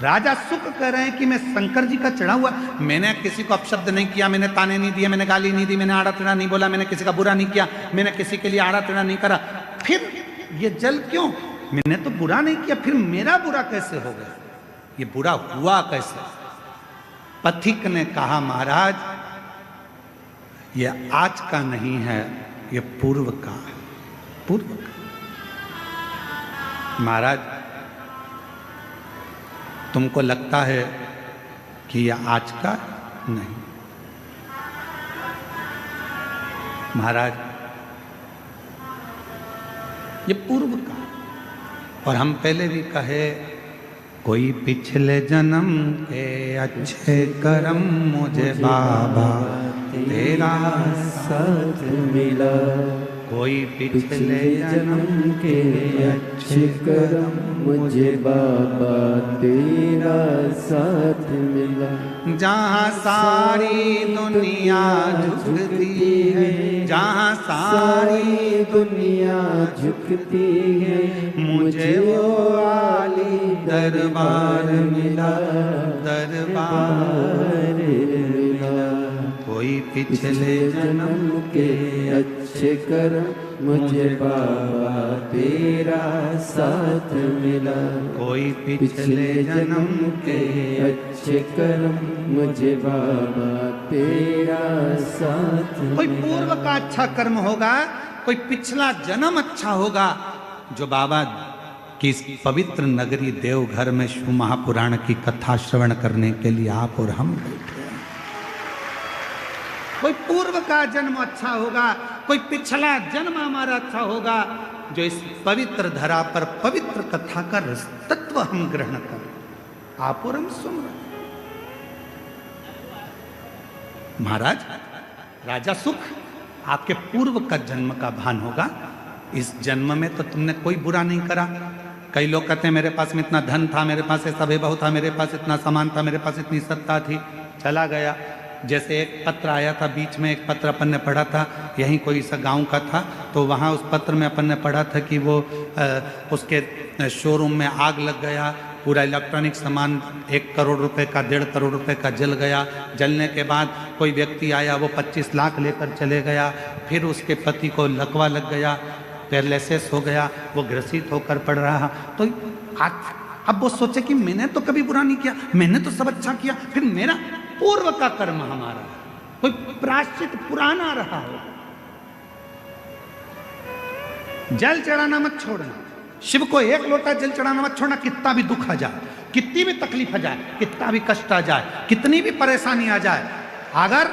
राजा सुख कह रहे हैं कि मैं शंकर जी का चढ़ा हुआ, मैंने किसी को अपशब्द नहीं किया, मैंने ताने नहीं दिए, मैंने गाली नहीं दी, मैंने आड़ा टेढ़ा नहीं बोला, मैंने किसी का बुरा नहीं किया, मैंने किसी के लिए आड़ा टेढ़ा नहीं करा, फिर ये जल क्यों? मैंने तो बुरा नहीं किया, फिर मेरा बुरा कैसे हो गया? ये बुरा हुआ कैसे? पथिक ने कहा महाराज ये आज का नहीं है, ये पूर्व का है, पूर्व का। महाराज तुमको लगता है कि यह आज का? नहीं महाराज, ये पूर्व का। और हम पहले भी कहे कोई पिछले जन्म के अच्छे कर्म मुझे बाबा तेरा साथ मिला। कोई पिछले जन्म के अच्छे कर्म मुझे बाबा तेरा साथ मिला। जहाँ सारी दुनिया झुकती है, जहाँ सारी दुनिया झुकती है, मुझे वो आली दरबार मिला, दरबार मिला। कोई पिछले जन्म के अच्छे कर्म मुझे बाबा तेरा साथ मिला। कोई पिछले जन्म के अच्छे कर्म मुझे बाबा तेरा साथ कोई मिला। पूर्व का अच्छा कर्म होगा, कोई पिछला जन्म अच्छा होगा, जो बाबा की इस पवित्र नगरी देवघर में शिव महापुराण की कथा श्रवण करने के लिए आप और हम बैठे हैं। कोई पूर्व का जन्म अच्छा होगा, कोई पिछला जन्म हमारा अच्छा होगा, जो इस पवित्र धरा पर पवित्र कथा का रस तत्व हम ग्रहण करें। आप और हम सुन रहे हैं। महाराज राजा सुख, आपके पूर्व का जन्म का भान होगा। इस जन्म में तो तुमने कोई बुरा नहीं करा। कई लोग कहते हैं मेरे पास में इतना धन था, मेरे पास ऐसा वैभव था, मेरे पास इतना सामान था, मेरे पास इतनी सत्ता थी, चला गया। जैसे एक पत्र आया था बीच में, एक पत्र अपन ने पढ़ा था, यहीं कोई सा गांव का था, तो वहाँ उस पत्र में अपन ने पढ़ा था कि वो उसके शोरूम में आग लग गया, पूरा इलेक्ट्रॉनिक सामान 1 करोड़ रुपए का 1.5 करोड़ रुपए का जल गया। जलने के बाद कोई व्यक्ति आया, वो 25 लाख लेकर चले गया। फिर उसके पति को लकवा लग गया, पैरालिसिस हो गया, वो ग्रसित होकर पड़ रहा। तो आज अब वो सोचे कि मैंने तो कभी बुरा नहीं किया, मैंने तो सब अच्छा किया, फिर मेरा पूर्व का कर्म हमारा कोई प्रायश्चित पुराना रहा हो। जल चढ़ाना मत छोड़ना, शिव को 1 लोटा जल चढ़ाना मत छोड़ना। कितना भी दुख आ जाए, कितनी भी तकलीफ आ जाए, कितना भी कष्ट आ जाए, कितनी भी परेशानी आ जाए, अगर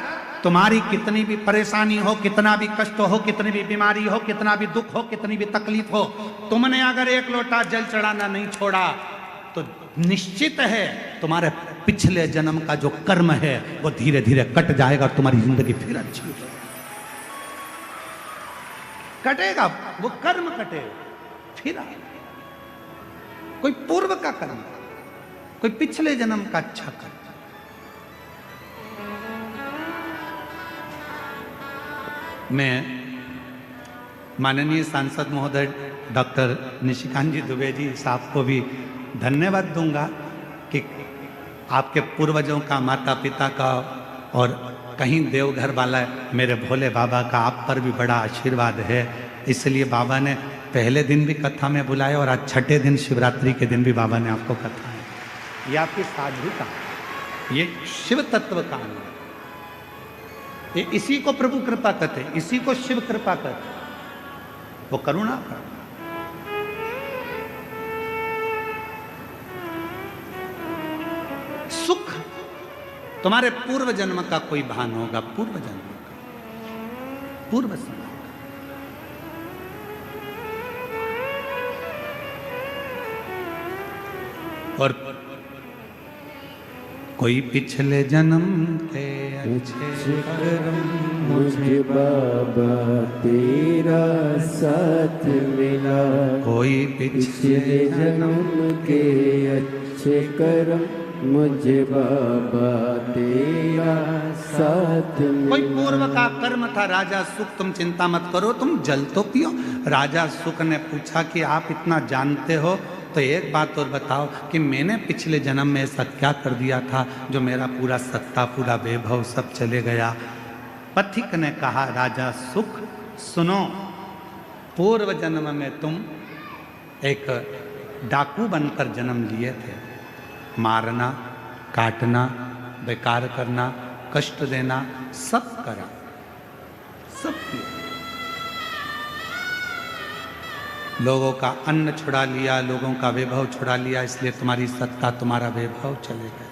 तुम्हारी कितनी भी परेशानी हो, कितना भी कष्ट हो, कितनी भी बीमारी हो, कितना भी दुख हो, कितनी भी तकलीफ हो, तुमने अगर 1 लोटा जल चढ़ाना नहीं छोड़ा तो निश्चित है तुम्हारे पिछले जन्म का जो कर्म है वो धीरे धीरे कट जाएगा और तुम्हारी जिंदगी फिर अच्छी हो जाएगी। कटेगा, वो कर्म कटेगा फिर आएगा। कोई पूर्व का कर्म, कोई पिछले जन्म का अच्छा कर्म। मैं माननीय सांसद महोदय डॉक्टर निशिकांत जी दुबे जी साहब को भी धन्यवाद दूंगा कि आपके पूर्वजों का, माता पिता का और कहीं देवघर वाला मेरे भोले बाबा का आप पर भी बड़ा आशीर्वाद है। इसलिए बाबा ने पहले दिन भी कथा में बुलाया और आज 6ठे दिन शिवरात्रि के दिन भी बाबा ने आपको कथा है। ये आपकी साधुता, ये शिव तत्व का है। ये इसी को प्रभु कृपा कहते, इसी को शिव कृपा कहते, वो करुणा का। सुख तुम्हारे पूर्व जन्म का कोई भान होगा, पूर्व जन्म का, पूर्व समय का। और कोई पिछले जन्म के अच्छे कर्म मुझे बाबा तेरा साथ मिला। कोई पिछले जन्म के अच्छे कर्म मुझे बाबा तेरा साथ मिला। कोई पूर्व का कर्म था राजा सुख, तुम चिंता मत करो, तुम जल तो पियो। राजा सुख ने पूछा कि आप इतना जानते हो तो एक बात और बताओ कि मैंने पिछले जन्म में ऐसा क्या कर दिया था जो मेरा पूरा सत्ता, पूरा वैभव सब चले गया। पथिक ने कहा, राजा सुख सुनो, पूर्व जन्म में तुम एक डाकू बनकर जन्म लिए थे। मारना, काटना, बेकार करना, कष्ट देना, सब करा, सब किया। लोगों का अन्न छुड़ा लिया, लोगों का वैभव छुड़ा लिया, इसलिए तुम्हारी सत्ता, तुम्हारा वैभव चले गए।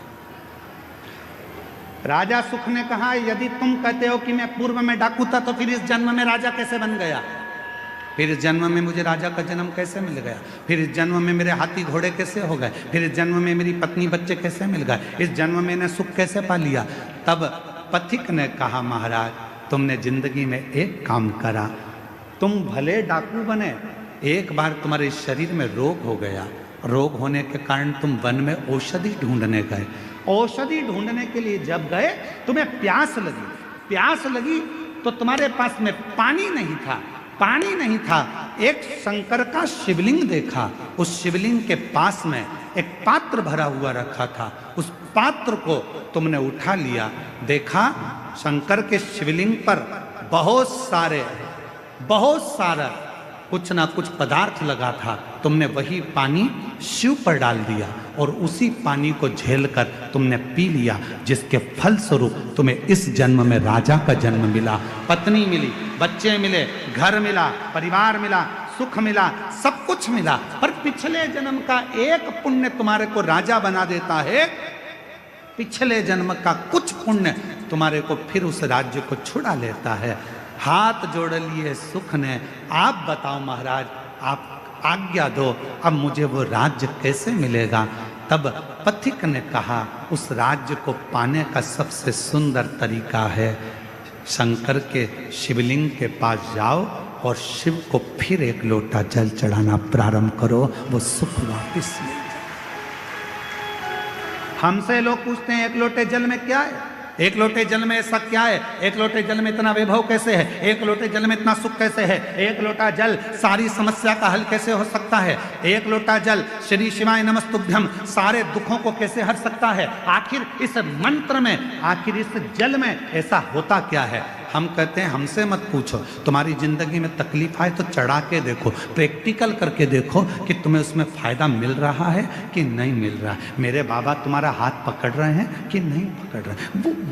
राजा सुख ने कहा, यदि तुम कहते हो कि मैं पूर्व में डाकू था तो फिर इस जन्म में राजा कैसे बन गया? फिर इस जन्म में मुझे राजा का जन्म कैसे मिल गया? फिर इस जन्म में मेरे हाथी घोड़े कैसे हो गए? फिर इस जन्म में मेरी पत्नी बच्चे कैसे मिल गए? इस जन्म में मैंने सुख कैसे पा लिया? तब पथिक ने कहा, महाराज तुमने जिंदगी में एक काम करा, तुम भले डाकू बने, एक बार तुम्हारे शरीर में रोग हो गया, रोग होने के कारण तुम वन में औषधि ढूंढने गए, औषधि ढूंढने के लिए जब गए तुम्हें प्यास लगी, प्यास लगी तो तुम्हारे पास में पानी नहीं था, पानी नहीं था, एक शंकर का शिवलिंग देखा, उस शिवलिंग के पास में एक पात्र भरा हुआ रखा था, उस पात्र को तुमने उठा लिया, देखा शंकर के शिवलिंग पर बहुत सारा कुछ ना कुछ पदार्थ लगा था, तुमने वही पानी शिव पर डाल दिया और उसी पानी को झेलकर तुमने पी लिया, जिसके फलस्वरूप तुम्हें इस जन्म में राजा का जन्म मिला, पत्नी मिली, बच्चे मिले, घर मिला, परिवार मिला, सुख मिला, सब कुछ मिला। पर पिछले जन्म का एक पुण्य तुम्हारे को राजा बना देता है, पिछले जन्म का कुछ पुण्य तुम्हारे को फिर उस राज्य को छुड़ा लेता है। हाथ जोड़ लिए सुख ने, आप बताओ महाराज, आप आज्ञा दो, अब मुझे वो राज्य कैसे मिलेगा। तब पथिक ने कहा, उस राज्य को पाने का सबसे सुंदर तरीका है, शंकर के शिवलिंग के पास जाओ और शिव को फिर एक लोटा जल चढ़ाना प्रारंभ करो, वो सुख वापिस मिल जाए। हमसे लोग पूछते हैं एक लोटे जल में क्या है, एक लोटे जल में ऐसा क्या है, एक लोटे जल में इतना वैभव कैसे है, एक लोटे जल में इतना सुख कैसे है, एक लोटा जल सारी समस्या का हल कैसे हो सकता है, एक लोटा जल श्री शिवाय नमस्तुभ्यम सारे दुखों को कैसे हर सकता है। आखिर इस मंत्र में, आखिर इस जल में ऐसा होता क्या है। हम कहते हैं हमसे मत पूछो, तुम्हारी जिंदगी में तकलीफ आए तो चढ़ा के देखो, प्रैक्टिकल करके देखो कि तुम्हें उसमें फायदा मिल रहा है कि नहीं मिल रहा है। मेरे बाबा तुम्हारा हाथ पकड़ रहे हैं कि नहीं पकड़ रहे,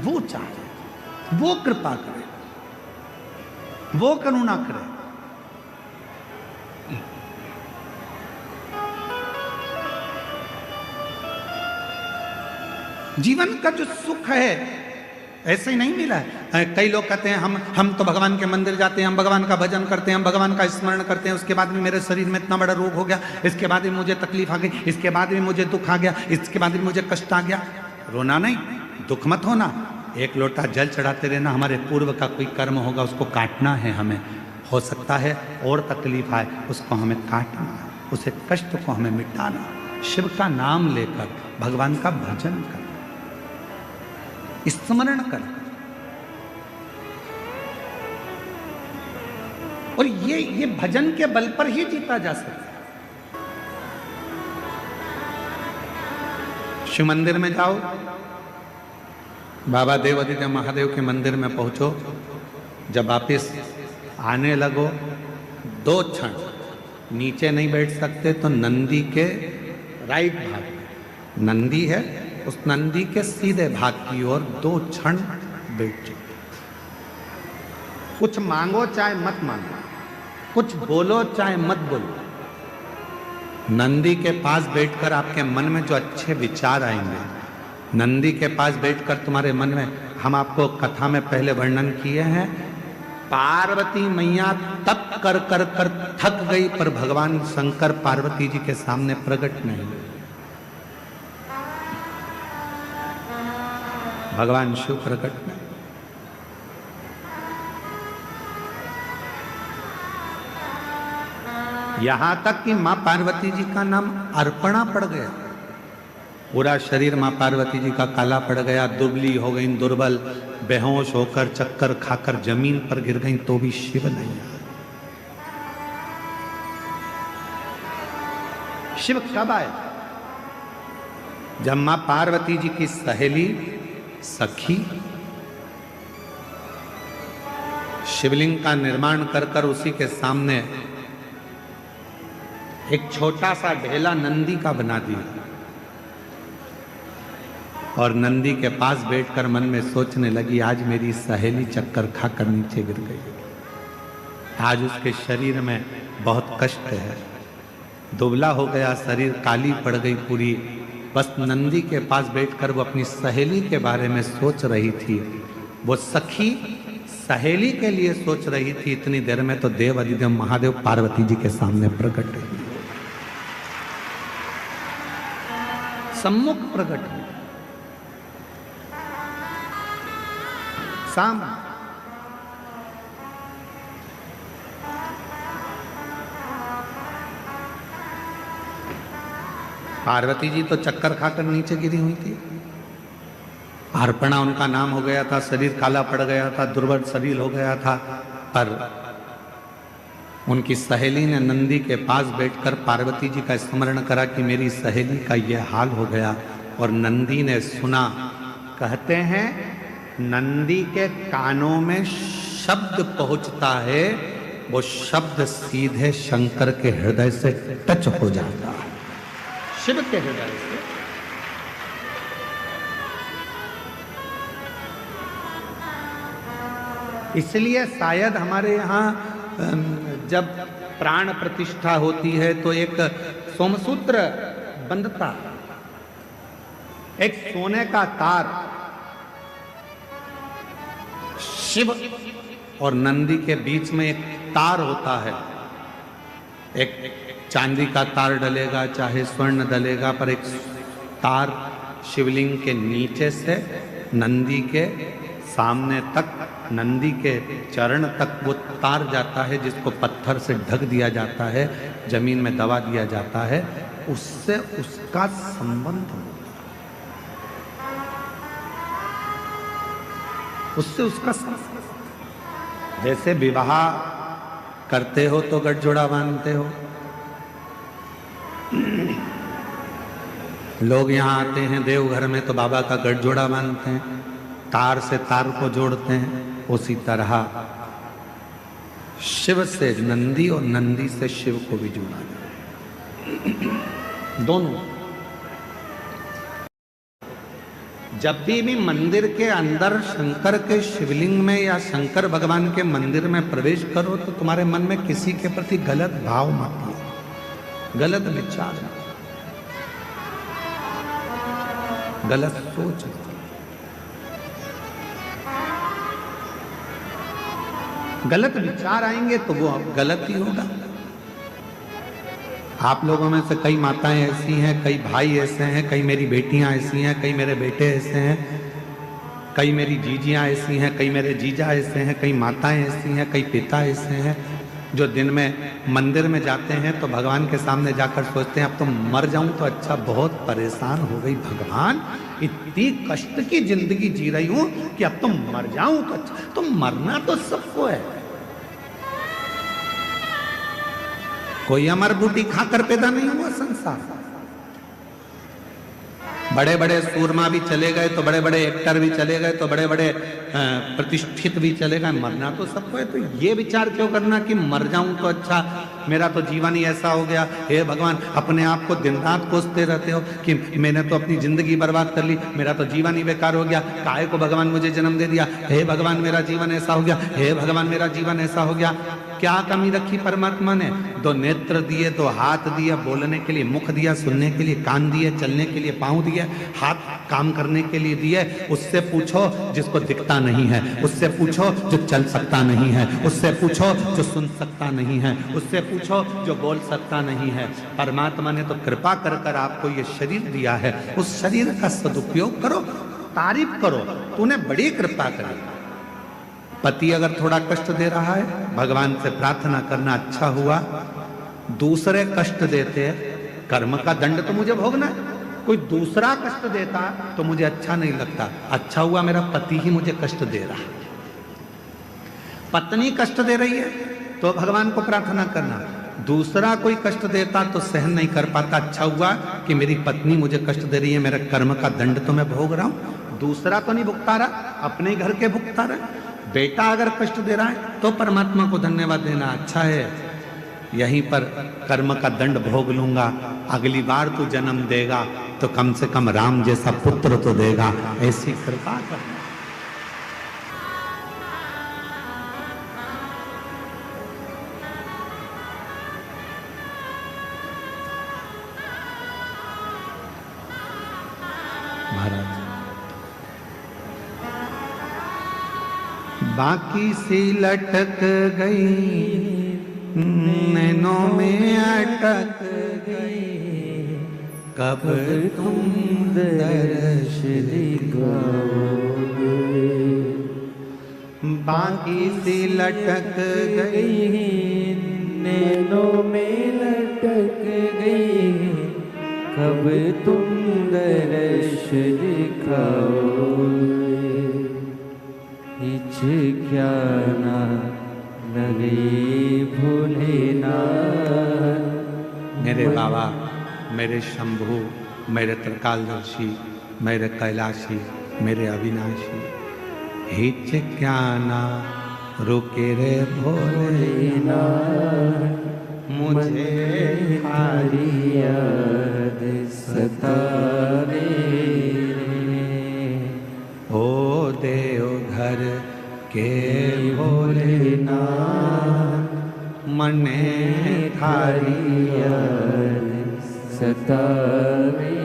वो चाहे, वो कृपा करे, वो करुणा करे। जीवन का जो सुख है ऐसे ही नहीं मिला है। कई लोग कहते हैं हम तो भगवान के मंदिर जाते हैं, हम भगवान का भजन करते हैं, हम भगवान का स्मरण करते हैं, उसके बाद भी मेरे शरीर में इतना बड़ा रोग हो गया, इसके बाद भी मुझे तकलीफ आ गई, इसके बाद भी मुझे दुख आ गया, इसके बाद भी मुझे कष्ट आ गया। रोना नहीं, दुख मत होना, एक लोटा जल चढ़ाते रहना। हमारे पूर्व का कोई कर्म होगा उसको काटना है हमें, हो सकता है और तकलीफ आए उसको हमें काटना, उसे कष्ट को हमें मिटाना, शिव का नाम लेकर भगवान का भजन कर, स्मरण कर। और ये भजन के बल पर ही जीता जा सकता है। शिव मंदिर में जाओ, बाबा देवादिदेव महादेव के मंदिर में पहुंचो, जब वापिस आने लगो 2 क्षण नीचे नहीं बैठ सकते तो नंदी के राइट भाग नंदी है, उस नंदी के सीधे भाग की ओर 2 क्षण बैठ जाओ। कुछ मांगो चाहे मत मांगो, कुछ बोलो चाहे मत बोलो, नंदी के पास बैठकर आपके मन में जो अच्छे विचार आएंगे, नंदी के पास बैठकर तुम्हारे मन में, हम आपको कथा में पहले वर्णन किए हैं, पार्वती मैया तप कर कर कर थक गई पर भगवान शंकर पार्वती जी के सामने प्रकट नहीं हुए। भगवान शिव प्रकट में यहां तक कि मां पार्वती जी का नाम अर्पणा पड़ गया, पूरा शरीर मां पार्वती जी का काला पड़ गया, दुबली हो गई, दुर्बल, बेहोश होकर चक्कर खाकर जमीन पर गिर गई, तो भी शिव नहीं आए। शिव कब आए? जब मां पार्वती जी की सहेली सखी शिवलिंग का निर्माण कर कर उसी के सामने एक छोटा सा ढेला नंदी का बना दिया और नंदी के पास बैठकर मन में सोचने लगी, आज मेरी सहेली चक्कर खाकर नीचे गिर गई, आज उसके शरीर में बहुत कष्ट है, दुबला हो गया शरीर, काली पड़ गई पूरी। बस नंदी के पास बैठकर वो अपनी सहेली के बारे में सोच रही थी, वो सखी सहेली के लिए सोच रही थी। इतनी देर में तो देव अधिदेव महादेव पार्वती जी के सामने प्रकट हुए, सम्मुख प्रकट हुए। सामने। पार्वती जी तो चक्कर खाकर नीचे गिरी हुई थी। अर्पणा उनका नाम हो गया था, शरीर काला पड़ गया था, दुर्बल शरीर हो गया था। पर उनकी सहेली ने नंदी के पास बैठकर पार्वती जी का स्मरण करा कि मेरी सहेली का यह हाल हो गया। और नंदी ने सुना। कहते हैं नंदी के कानों में शब्द पहुंचता है, वो शब्द सीधे शंकर के हृदय से टच हो जाता है, शिव के हृदय से। इसलिए शायद हमारे यहाँ जब प्राण प्रतिष्ठा होती है तो एक सोमसूत्र बंधता, एक सोने का तार शिव और नंदी के बीच में एक तार होता है। एक चांदी का तार डलेगा, चाहे स्वर्ण डलेगा, पर एक तार शिवलिंग के नीचे से नंदी के सामने तक, नंदी के चरण तक वो तार जाता है, जिसको पत्थर से ढक दिया जाता है, जमीन में दबा दिया जाता है। उससे उसका संबंध होता है, उससे उसका संबंध। जैसे विवाह करते हो तो गठजोड़ा बांधते हो। लोग यहाँ आते हैं देवघर में तो बाबा का गठजोड़ा बांधते हैं, तार से तार को जोड़ते हैं। उसी तरह शिव से नंदी और नंदी से शिव को भी जोड़ा जाए। दोनों जब भी मंदिर के अंदर शंकर के शिवलिंग में या शंकर भगवान के मंदिर में प्रवेश करो तो तुम्हारे मन में किसी के प्रति गलत भाव मत लो, गलत विचार, गलत सोच। गलत विचार आएंगे तो वो गलत ही होगा। आप लोगों में से कई माताएं ऐसी हैं, कई भाई ऐसे हैं, कई मेरी बेटियां ऐसी हैं, कई मेरे बेटे ऐसे हैं, कई मेरी जीजियां ऐसी हैं, कई मेरे जीजा ऐसे हैं, कई माताएं ऐसी हैं, कई पिता ऐसे हैं, जो दिन में मंदिर में जाते हैं तो भगवान के सामने जाकर सोचते हैं अब तो मर जाऊं तो अच्छा, बहुत परेशान हो गई भगवान, इतनी कष्ट की जिंदगी जी रही हूं कि अब तो मर जाऊं तो अच्छा। तो मरना तो सबको है, कोई अमर बूटी खाकर पैदा नहीं हुआ संसार। बड़े बड़े सूरमा भी चले गए तो बड़े बड़े एक्टर भी चले गए तो बड़े बड़े प्रतिष्ठित भी चले गए, मरना तो सबको है। तो ये विचार क्यों करना कि मर जाऊं तो अच्छा, मेरा तो जीवन ही ऐसा हो गया। हे भगवान, अपने आप को दिन रात कोसते रहते हो कि मैंने तो अपनी जिंदगी बर्बाद कर ली, मेरा तो जीवन ही बेकार हो गया, काहे को भगवान मुझे जन्म दे दिया। हे भगवान, मेरा जीवन ऐसा हो गया, हे भगवान, मेरा जीवन ऐसा हो गया। क्या कमी रखी परमात्मा ने? दो नेत्र दिए, दो हाथ दिए बोलने के लिए, मुख दिया सुनने के लिए, कान दिए चलने के लिए, पांव दिए, हाथ काम करने के लिए दिए। उससे पूछो जिसको दिखता नहीं है, उससे पूछो जो चल सकता नहीं है, उससे पूछो जो सुन सकता नहीं है, उससे पूछो जो बोल सकता नहीं है। परमात्मा ने तो कृपा कर कर आपको ये शरीर दिया है, उस शरीर का सदुपयोग करो, तारीफ करो, तूने बड़ी कृपा करी। पति अगर थोड़ा कष्ट दे रहा है, भगवान से प्रार्थना करना, अच्छा हुआ दूसरे कष्ट देते, कर्म का दंड तो मुझे भोगना है। कोई दूसरा कष्ट देता तो मुझे अच्छा नहीं लगता, अच्छा हुआ मेरा पति ही मुझे कष्ट दे रहा है। पत्नी कष्ट दे रही है तो भगवान को प्रार्थना करना, दूसरा कोई कष्ट देता तो सहन नहीं कर पाता, अच्छा हुआ कि मेरी पत्नी मुझे कष्ट दे रही है, मेरा कर्म का दंड तो मैं भोग रहा हूं, दूसरा तो नहीं भुगता रहा, अपने घर के भुगता रहा। बेटा अगर कष्ट दे रहा है तो परमात्मा को धन्यवाद देना, अच्छा है यहीं पर कर्म का दंड भोग लूंगा, अगली बार तू जन्म देगा तो कम से कम राम जैसा पुत्र तो देगा, ऐसी कृपा करना। महाराज बाकी सी लटक गई, नैनों में अटक गई, कब तुम दर्श दिखाओगे, बाकी सी लटक गई, नैनों में लटक गई, कब तुम दर्श दिखाओगे, हिचकियाना लगे भोलेनाथ। मेरे बाबा, मेरे शंभु, मेरे त्रिकालदर्शी, मेरे कैलाशी, मेरे अविनाशी, हिचकियाना रुके रे भोलेनाथ, मुझे तुम्हारी याद सतावे रे। ओ देवघर के भोलेनाथ, मने थारी याद सतावे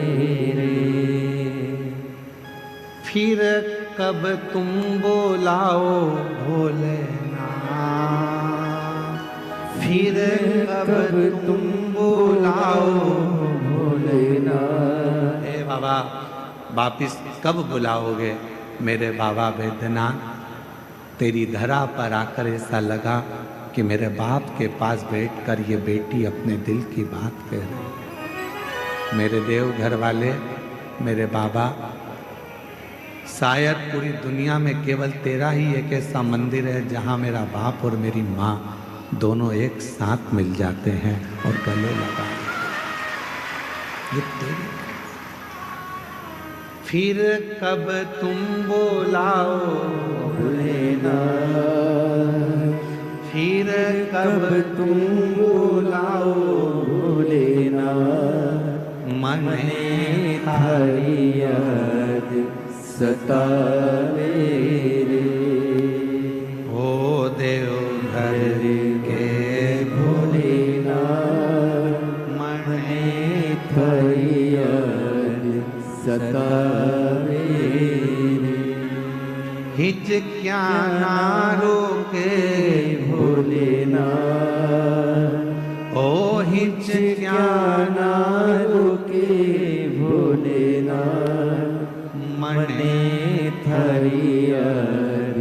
रे। फिर कब तुम बोलाओ भोलेनाथ, फिर कब तुम बोलाओ भोलेनाथ। हे बाबा, वापिस कब बुलाओगे मेरे बाबा वैद्यनाथ। तेरी धरा पर आकर ऐसा लगा कि मेरे बाप के पास बैठकर ये बेटी अपने दिल की बात कह रही। मेरे देवघर वाले, मेरे बाबा, शायद पूरी दुनिया में केवल तेरा ही एक ऐसा मंदिर है जहाँ मेरा बाप और मेरी माँ दोनों एक साथ मिल जाते हैं और गले लगा। ये तेरी। फिर कब तुम बोलाओ भोलेनाथ, फिर कब तुम बोलाओ भोलेनाथ, मने थारी याद सतावे रे। ओ देवघर के भोलेनाथ, मने थारी याद सतावे रे। हिचकियाना रोके भोलेनाथ, ओ हिचकियाना रुके भोलेनाथ, मने थारी याद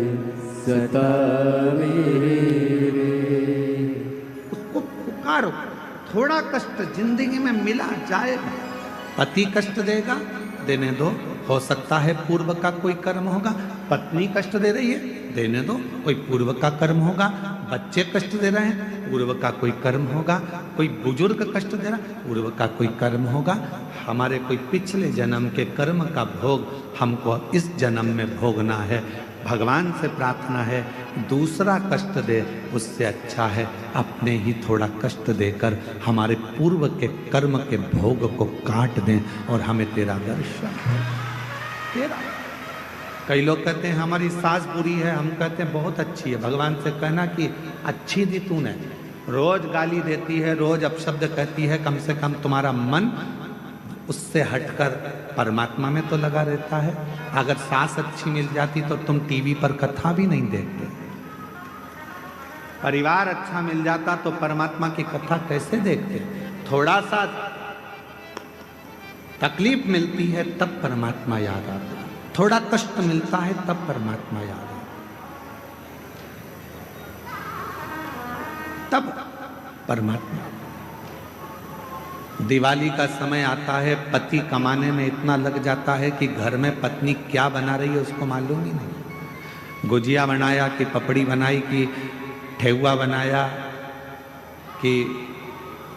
सतावे रे। उसको पुकारो। थोड़ा कष्ट जिंदगी में मिला जाएगा। पति कष्ट देगा, देने दो, हो सकता है पूर्व का कोई कर्म होगा। पत्नी कष्ट दे रही है, देने दो, कोई पूर्व का कर्म होगा। बच्चे कष्ट दे रहे हैं, पूर्व का कोई कर्म होगा। कोई बुजुर्ग कष्ट दे रहा है, पूर्व का कोई कर्म होगा। हमारे कोई पिछले जन्म के कर्म का भोग हमको इस जन्म में भोगना है। भगवान से प्रार्थना है, दूसरा कष्ट दे उससे अच्छा है अपने ही थोड़ा कष्ट देकर हमारे पूर्व के कर्म के भोग को काट दें और हमें तेरा दर्शन तेरा। कई लोग कहते हैं हमारी सास बुरी है, हम कहते हैं बहुत अच्छी है। भगवान से कहना कि अच्छी दी तूने, रोज गाली देती है, रोज अपशब्द कहती है, कम से कम तुम्हारा मन उससे हटकर परमात्मा में तो लगा रहता है। अगर सास अच्छी मिल जाती तो तुम टीवी पर कथा भी नहीं देखते। परिवार अच्छा मिल जाता तो परमात्मा की कथा कैसे देखते। थोड़ा सा तकलीफ मिलती है तब परमात्मा याद आता है, थोड़ा कष्ट मिलता है तब परमात्मा याद आता है, तब परमात्मा। दिवाली का समय आता है, पति कमाने में इतना लग जाता है कि घर में पत्नी क्या बना रही है उसको मालूम ही नहीं। गुजिया बनाया कि पपड़ी बनाई कि ठेहुआ बनाया कि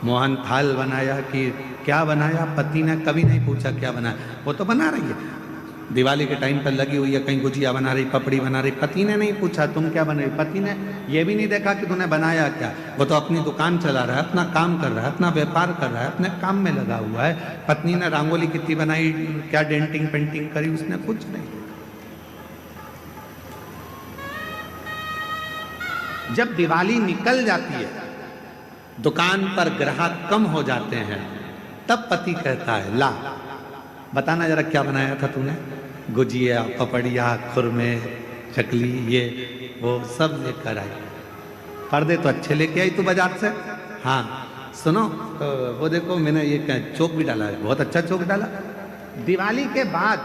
मोहन थाल बनाया कि क्या बनाया, पति ने कभी नहीं पूछा क्या बनाया, वो तो बना रही है। दिवाली के टाइम पर लगी हुई है, कहीं गुजिया बना रही, पपड़ी बना रही, पति ने नहीं पूछा तुम क्या बना रही। पति ने ये भी नहीं देखा कि तूने बनाया क्या। वो तो अपनी दुकान चला रहा है, अपना काम कर रहा है, अपना व्यापार कर रहा है, अपने काम में लगा हुआ है। पत्नी ने रंगोली कितनी बनाई, क्या डेंटिंग पेंटिंग करी, उसने कुछ नहीं। जब दिवाली निकल जाती है, दुकान पर ग्राहक कम हो जाते हैं, तब पति कहता है ला बताना जरा क्या बनाया था तूने। गुजिया, पपड़िया, खुरमे, चकली, ये वो सब लेकर आई। पर्दे तो अच्छे लेके आई तू बाजार से। हाँ सुनो, तो वो देखो मैंने ये चौक भी डाला है, बहुत अच्छा चौक डाला। दिवाली के बाद,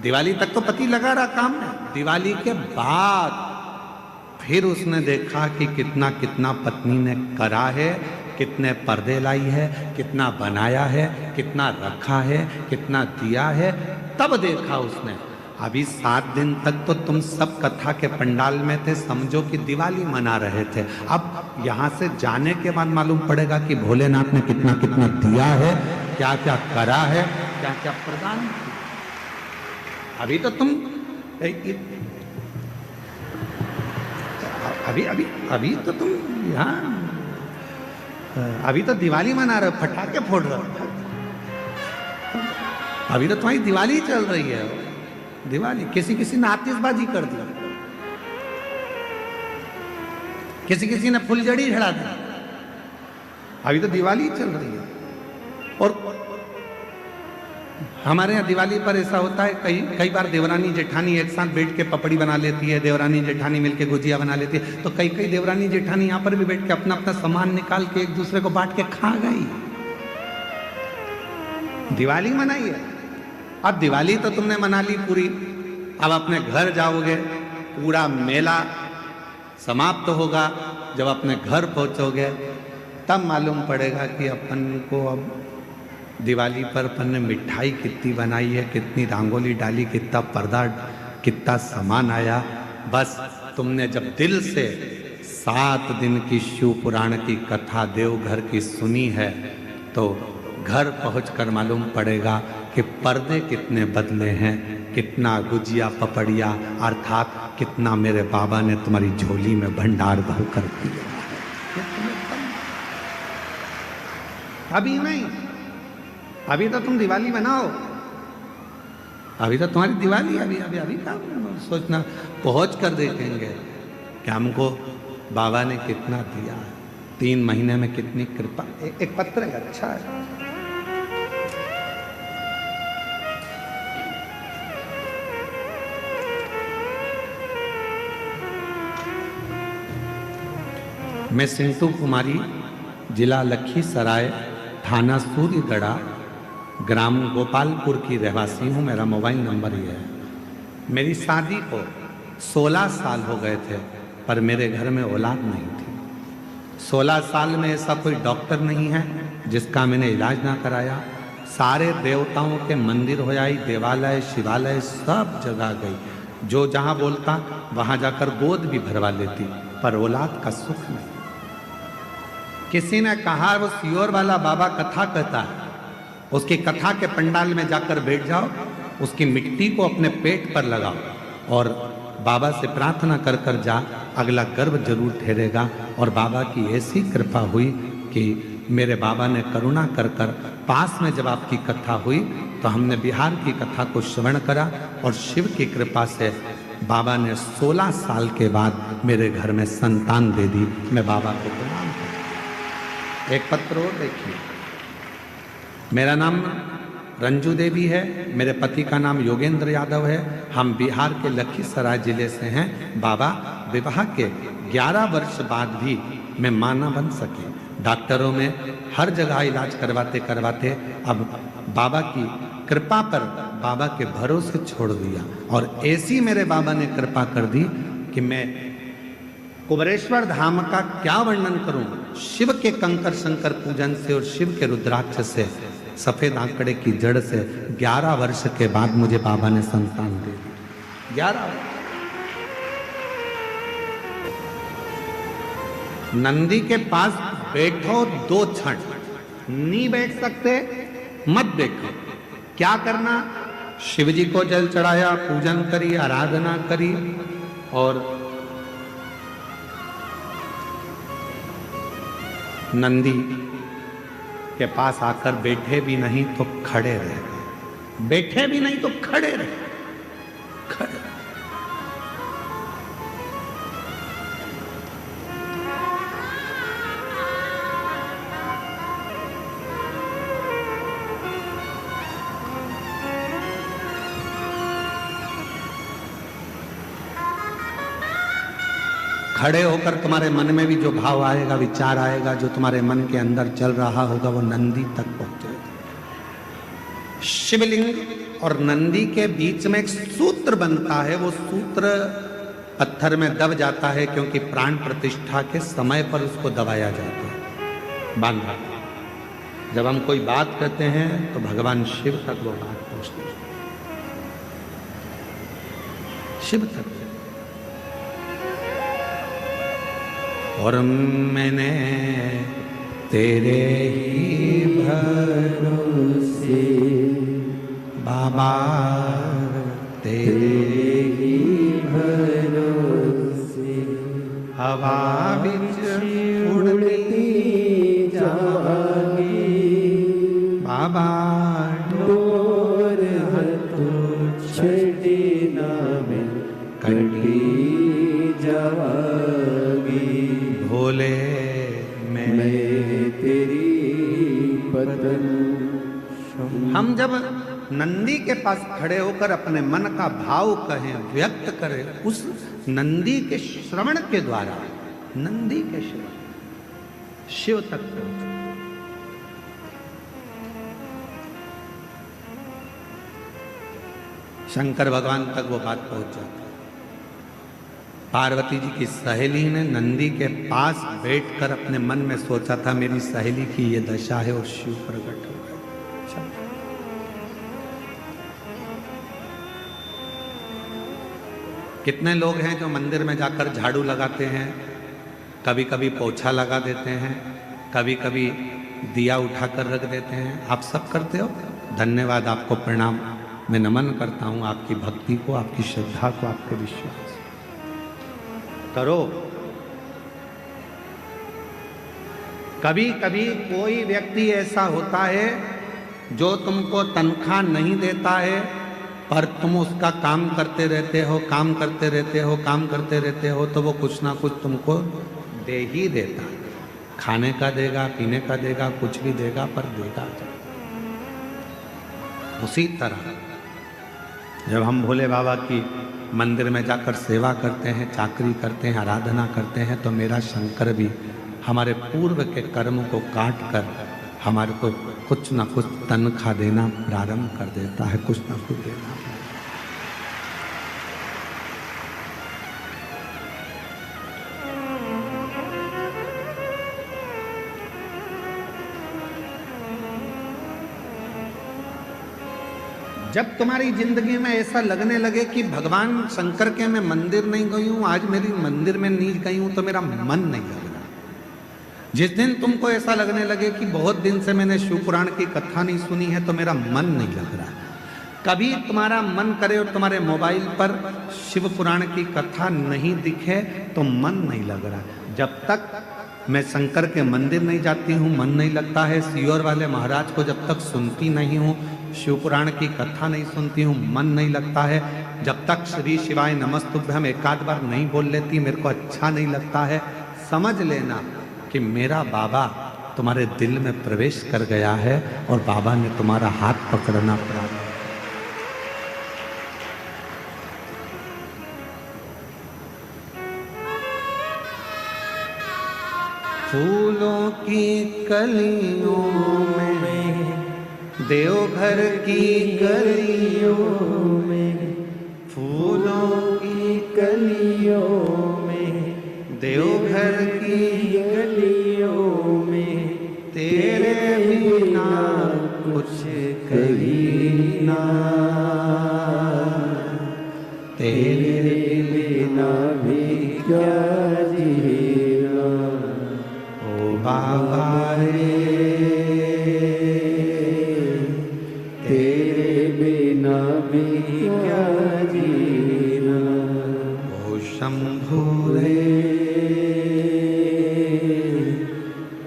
दिवाली तक तो पति लगा रहा काम में, दिवाली के बाद फिर उसने देखा कि कितना कितना पत्नी ने करा है, कितने पर्दे लाई है, कितना बनाया है, कितना रखा है, कितना दिया है। तब देखा उसने, अभी 7 दिन तक तो तुम सब कथा के पंडाल में थे, समझो कि दिवाली मना रहे थे। अब यहाँ से जाने के बाद मालूम पड़ेगा कि भोलेनाथ ने कितना कितना दिया है, क्या क्या करा है, क्या क्या प्रदान किया। अभी तो तुम अभी तो तुम यहाँ अभी तो दिवाली मना रहे हो, पटाखे फोड़ रहे हो। अभी तो तुम्हारी दिवाली चल रही है। दिवाली किसी ने आतिशबाजी कर दी, किसी ने फुलझड़ी झड़ा दी। अभी तो दिवाली चल रही है। और हमारे यहाँ दिवाली पर ऐसा होता है, कई बार देवरानी जेठानी एक साथ बैठ के पपड़ी बना लेती है, देवरानी जेठानी मिलके गुजिया बना लेती है। तो कई देवरानी जेठानी यहाँ पर भी बैठ के अपना अपना सामान निकाल के एक दूसरे को बांट के खा गई। दिवाली मनाई है। अब दिवाली तो तुमने मना ली पूरी, अब अपने घर जाओगे, पूरा मेला समाप्त होगा। जब अपने घर पहुंचोगे तब मालूम पड़ेगा कि अपन को अब दिवाली पर अपन ने मिठाई कितनी बनाई है, कितनी रंगोली डाली, कितना पर्दा, कितना सामान आया। बस तुमने जब दिल से 7 दिन की शिव पुराण की कथा देवघर की सुनी है, तो घर पहुंचकर मालूम पड़ेगा कि पर्दे कितने बदले हैं, कितना गुजिया पपड़िया अर्थात कितना मेरे बाबा ने तुम्हारी झोली में भंडार भर कर दिया। अभी नहीं, अभी तो तुम दिवाली मनाओ, अभी तो तुम्हारी दिवाली। अभी क्या सोचना, पहुंच कर देखेंगे कि हमको बाबा ने कितना दिया, 3 महीने में कितनी कृपा। एक पत्र है, अच्छा है। मैं सिंटू कुमारी, जिला लखीसराय, थाना सूर्यगढ़ा, ग्राम गोपालपुर की रहवासी हूँ। मेरा मोबाइल नंबर ये है। मेरी शादी को 16 साल हो गए थे, पर मेरे घर में औलाद नहीं थी। 16 साल में ऐसा कोई डॉक्टर नहीं है जिसका मैंने इलाज ना कराया। सारे देवताओं के मंदिर हो आई, देवालय शिवालय सब जगह गई, जो जहाँ बोलता वहाँ जाकर गोद भी भरवा लेती, पर औलाद का सुख नहीं। किसी ने कहा वो सियोर वाला बाबा कथा कहता है, उसकी कथा के पंडाल में जाकर बैठ जाओ, उसकी मिट्टी को अपने पेट पर लगाओ और बाबा से प्रार्थना कर कर जा, अगला गर्भ जरूर ठहरेगा। और बाबा की ऐसी कृपा हुई कि मेरे बाबा ने करुणा कर कर पास में जब आपकी कथा हुई तो हमने बिहार की कथा को श्रवण करा और शिव की कृपा से बाबा ने 16 साल के बाद मेरे घर में संतान दे दी। मैं बाबा को प्रणाम करता। एक पत्र और देखिए। मेरा नाम रंजू देवी है, मेरे पति का नाम योगेंद्र यादव है। हम बिहार के लखीसराय जिले से हैं। बाबा, विवाह के 11 वर्ष बाद भी मैं मां ना बन सके। डॉक्टरों में हर जगह इलाज करवाते करवाते अब बाबा की कृपा पर बाबा के भरोसे छोड़ दिया। और ऐसी मेरे बाबा ने कृपा कर दी कि मैं कुबरेश्वर धाम का क्या वर्णन करूं। शिव के कंकर शंकर पूजन से और शिव के रुद्राक्ष से, सफेद आंकड़े की जड़ से 11 वर्ष के बाद मुझे बाबा ने संतान दे दी। 11 नंदी के पास बैठो 2 क्षण, नहीं बैठ सकते मत बैठो। क्या करना, शिव जी को जल चढ़ाया, पूजन करी, आराधना करी और नंदी के पास आकर बैठे भी नहीं तो खड़े रह गए, बैठे भी नहीं तो खड़े रहे, खड़े। खड़े होकर तुम्हारे मन में भी जो भाव आएगा, विचार आएगा, जो तुम्हारे मन के अंदर चल रहा होगा, वो नंदी तक पहुंचेगा। शिवलिंग और नंदी के बीच में एक सूत्र बनता है। वो सूत्र पत्थर में दब जाता है क्योंकि प्राण प्रतिष्ठा के समय पर उसको दबाया जाता है, बांधा। जब हम कोई बात कहते हैं तो भगवान शिव तक वो बात पहुंचती है, शिव तक। और मैंने तेरे ही भरोसे बाबा, तेरे ही भरोसे हवा बिच उड़ती जागी बाबा, डोर हथों छड़ी नामे कटी जागी। भोले मैं तेरी बदन। हम जब नंदी के पास खड़े होकर अपने मन का भाव कहें, व्यक्त करें, उस नंदी के श्रवण के द्वारा, नंदी के श्रवण शिव तक पहुंचे। शंकर भगवान तक वो बात पहुंच जाती। पार्वती जी की सहेली ने नंदी के पास बैठकर अपने मन में सोचा था मेरी सहेली की ये दशा है, और शिव प्रकट हो गए। कितने लोग हैं जो मंदिर में जाकर झाड़ू लगाते हैं, कभी कभी पोछा लगा देते हैं, कभी कभी दिया उठाकर रख देते हैं। आप सब करते हो, धन्यवाद, आपको प्रणाम। मैं नमन करता हूं आपकी भक्ति को, आपकी श्रद्धा को, आपके विश्वास करो। कभी कभी कोई व्यक्ति ऐसा होता है जो तुमको तनख्वाह नहीं देता है, पर तुम उसका काम करते रहते हो, काम करते रहते हो, काम करते रहते हो, तो वो कुछ ना कुछ तुमको दे ही देता है। खाने का देगा, पीने का देगा, कुछ भी देगा, पर देगा। उसी तरह जब हम भोले बाबा की मंदिर में जाकर सेवा करते हैं, चाकरी करते हैं, आराधना करते हैं, तो मेरा शंकर भी हमारे पूर्व के कर्म को काट कर हमारे को कुछ ना कुछ तनख्वाह देना प्रारंभ कर देता है, कुछ ना कुछ देना। जब तुम्हारी जिंदगी में ऐसा लगने लगे कि भगवान शंकर के मैं मंदिर नहीं गई हूं, आज मेरी मंदिर में नहीं गई हूं, तो मेरा मन नहीं लग रहा। जिस दिन तुमको ऐसा लगने लगे कि बहुत दिन से मैंने शिव पुराण की कथा नहीं सुनी है, तो मेरा मन नहीं लग रहा। कभी तुम्हारा मन करे और तुम्हारे मोबाइल पर शिव पुराण की कथा नहीं दिखे तो मन नहीं लग रहा। जब तक मैं शंकर के मंदिर नहीं जाती हूँ, मन नहीं लगता है। सीहोर वाले महाराज को जब तक सुनती नहीं हूँ, शिव पुराण की कथा नहीं सुनती हूँ, मन नहीं लगता है। जब तक श्री शिवाय नमस्तुभ्यम एकाध बार नहीं बोल लेती, मेरे को अच्छा नहीं लगता है। समझ लेना कि मेरा बाबा तुम्हारे दिल में प्रवेश कर गया है और बाबा ने तुम्हारा हाथ पकड़ना प्रारंभ। फूलों की कलियों में, देवघर की गलियों में, फूलों की कलियों में, देवघर की गलियों में, तेरे बिना कुछ कहीं ना, तेरे बिना भी क्या जीना ओ बाबा रे, तेरे बिना भी क्या जीना ओ शंभू रे,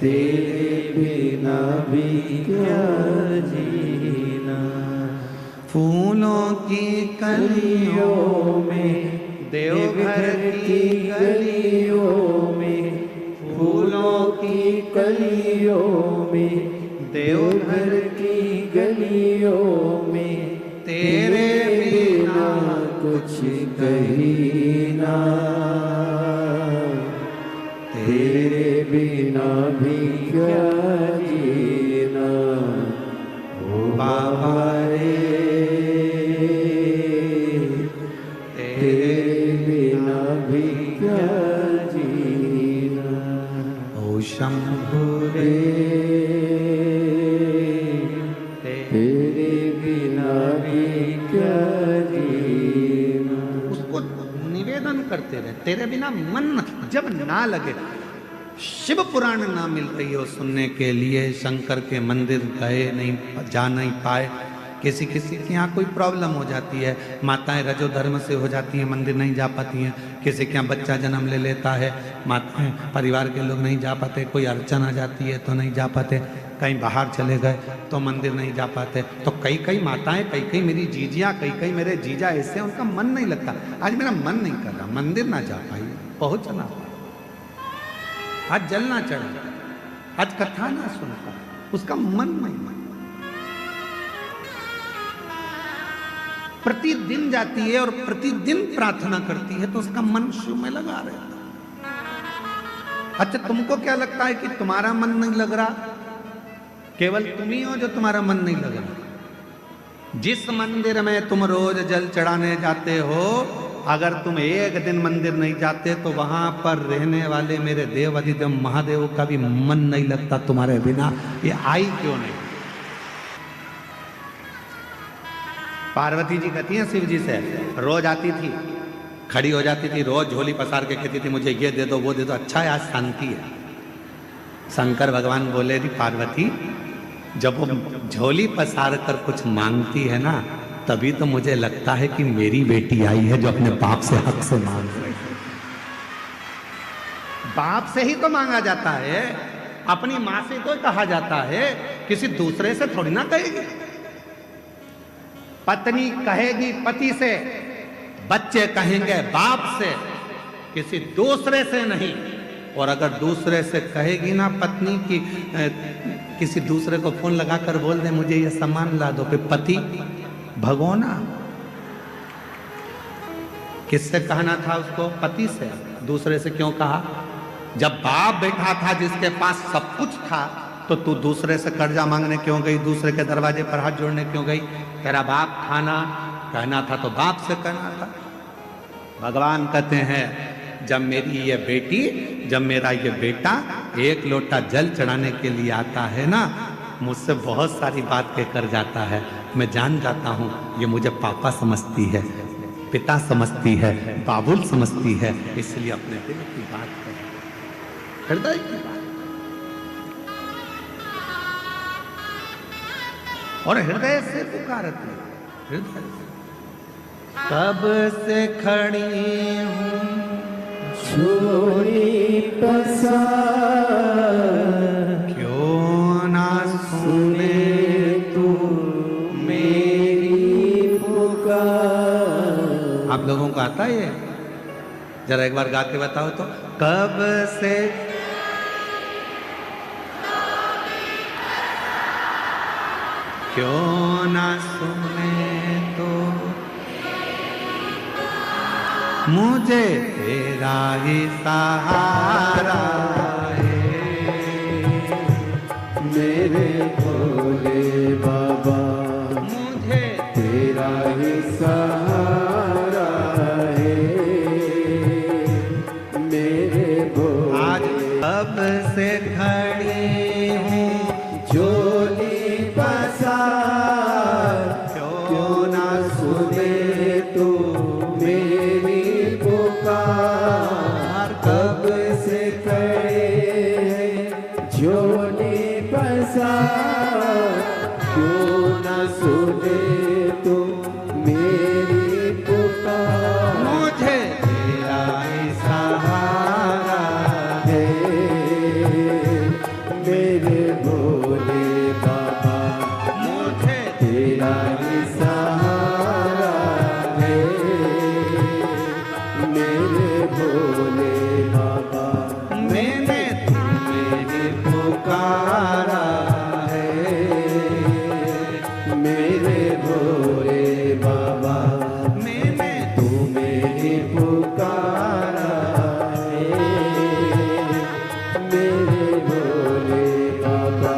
तेरे बिना भी क्या जीना। फूलों की कलियों में, देवघर की गलियों में, फूलों की कलियों में, देवघर की गलियों में, तेरे बिना कुछ कहीं ना, तेरे बिना भी क्या जीना ओ बाबा रे, तेरे बिना शंभु रे तेरे बिना भी क्या जीना। उसको निवेदन करते रहे, तेरे बिना मन जब ना लगे, शिव पुराण ना मिल रही हो सुनने के लिए, शंकर के मंदिर गए नहीं, जा नहीं पाए, किसी किसी के यहाँ कोई प्रॉब्लम हो जाती है, माताएं रजो धर्म से हो जाती हैं, मंदिर नहीं जा पाती हैं, किसी के यहाँ बच्चा जन्म ले लेता है, माताएं परिवार के लोग नहीं जा पाते, कोई अड़चन आ जाती है तो नहीं जा पाते, कहीं बाहर चले गए तो मंदिर नहीं जा पाते। तो कई कई माताएं, कई कई मेरी जीजियाँ, कई कई मेरे जीजा ऐसे, उनका मन नहीं लगता, आज मेरा मन नहीं कर रहा, मंदिर ना जा पाई, पहुँचना, आज जल ना चढ़ा, आज कथा ना सुनता, उसका मन नहीं मन। प्रतिदिन जाती है और प्रतिदिन प्रार्थना करती है तो उसका मन शिव में लगा रहता है। अच्छा, तुमको क्या लगता है कि तुम्हारा मन नहीं लग रहा? केवल तुम ही हो जो तुम्हारा मन नहीं लग रहा। जिस मंदिर में तुम रोज जल चढ़ाने जाते हो, अगर तुम एक दिन मंदिर नहीं जाते तो वहां पर रहने वाले मेरे देव अधिदेव महादेव का भी मन नहीं लगता तुम्हारे बिना। ये आई क्यों नहीं? पार्वती जी कहती हैं शिव जी से, रोज आती थी, खड़ी हो जाती थी, रोज झोली पसार के कहती थी मुझे ये दे दो वो दे दो, अच्छा है आज शांति है। शंकर भगवान बोले दी पार्वती, जब वो झोली पसार कर कुछ मांगती है ना, तभी तो मुझे लगता है कि मेरी बेटी आई है जो अपने बाप से हक से मांग रही है। बाप से ही तो मांगा जाता है, अपनी माँ से तो कहा जाता है, किसी दूसरे से थोड़ी ना कहेगी। पत्नी कहेगी पति से, बच्चे कहेंगे बाप से, किसी दूसरे से नहीं। और अगर दूसरे से कहेगी ना पत्नी की, किसी दूसरे को फोन लगाकर बोल दे मुझे ये सामान ला दो, फिर पति भगोना। किससे कहना था उसको? पति से। दूसरे से क्यों कहा? जब बाप बैठा था जिसके पास सब कुछ था, तो तू दूसरे से कर्जा मांगने क्यों गई? दूसरे के दरवाजे पर हाथ जोड़ने क्यों गई? तेरा बाप था ना, कहना था तो बाप से कहना था। भगवान कहते हैं जब मेरी ये बेटी, जब मेरा ये बेटा एक लोटा जल चढ़ाने के लिए आता है ना, मुझसे बहुत सारी बात कहकर जाता है, मैं जान जाता हूँ ये मुझे पापा समझती है, पिता समझती है, बाबुल समझती है, इसलिए अपने दिल की बात है, हृदय की बात। और हृदय से पुकारती है, हृदय से। कब से खड़ी हूँ झोली पसार, क्यों ना सुने तू मेरी पुकार। आप लोगों को आता है ये? जरा एक बार गा के बताओ तो। कब से क्यों ना सुने तो मुझे तेरा ही सहारा है। मेरे भोले बाबा मुझे तेरा ही सहारा है। मेरे भोले आज कब से खड़ी हूँ झोली पसार, क्यों ना सुने तू मेरी पुकार। कब से खड़े हैं झोली पसार, क्यों ना सुने तू मेरी पुकार। मुझे तेरा ही सहारा है मेरे भोले बाबा, मुझे तेरा ही सहारा है। मेरे भोले बाबा, मैंने मेरी पुकारा है। मेरे भोले बाबा, मैंने तू मेरी पुकारा है। मेरे भोले बाबा,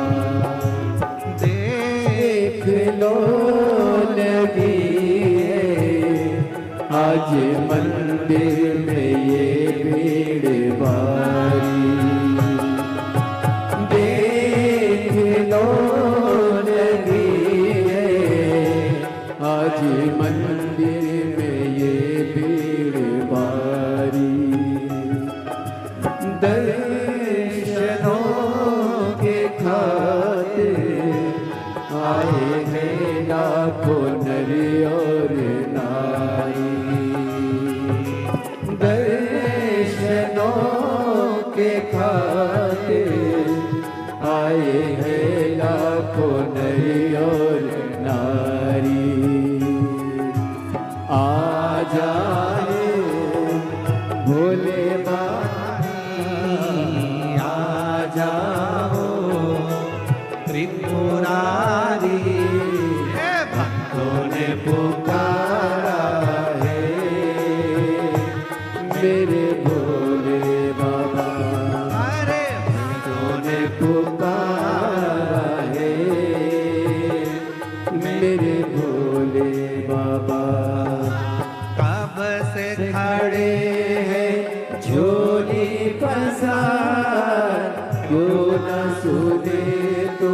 देख लो लगी है आज मंदिर में ये भीड़ भारी। खातिर आए हैं लाखों नर और नारी। आ जाए भोले आ जाओ त्रिपुरारी, भक्तों ने पुकारा है मेरे भोले बाबा। अरे भक्तों ने पुकारा है मेरे भोले बाबा। कब से खड़े हैं झोली पसार, क्यों न सुने तो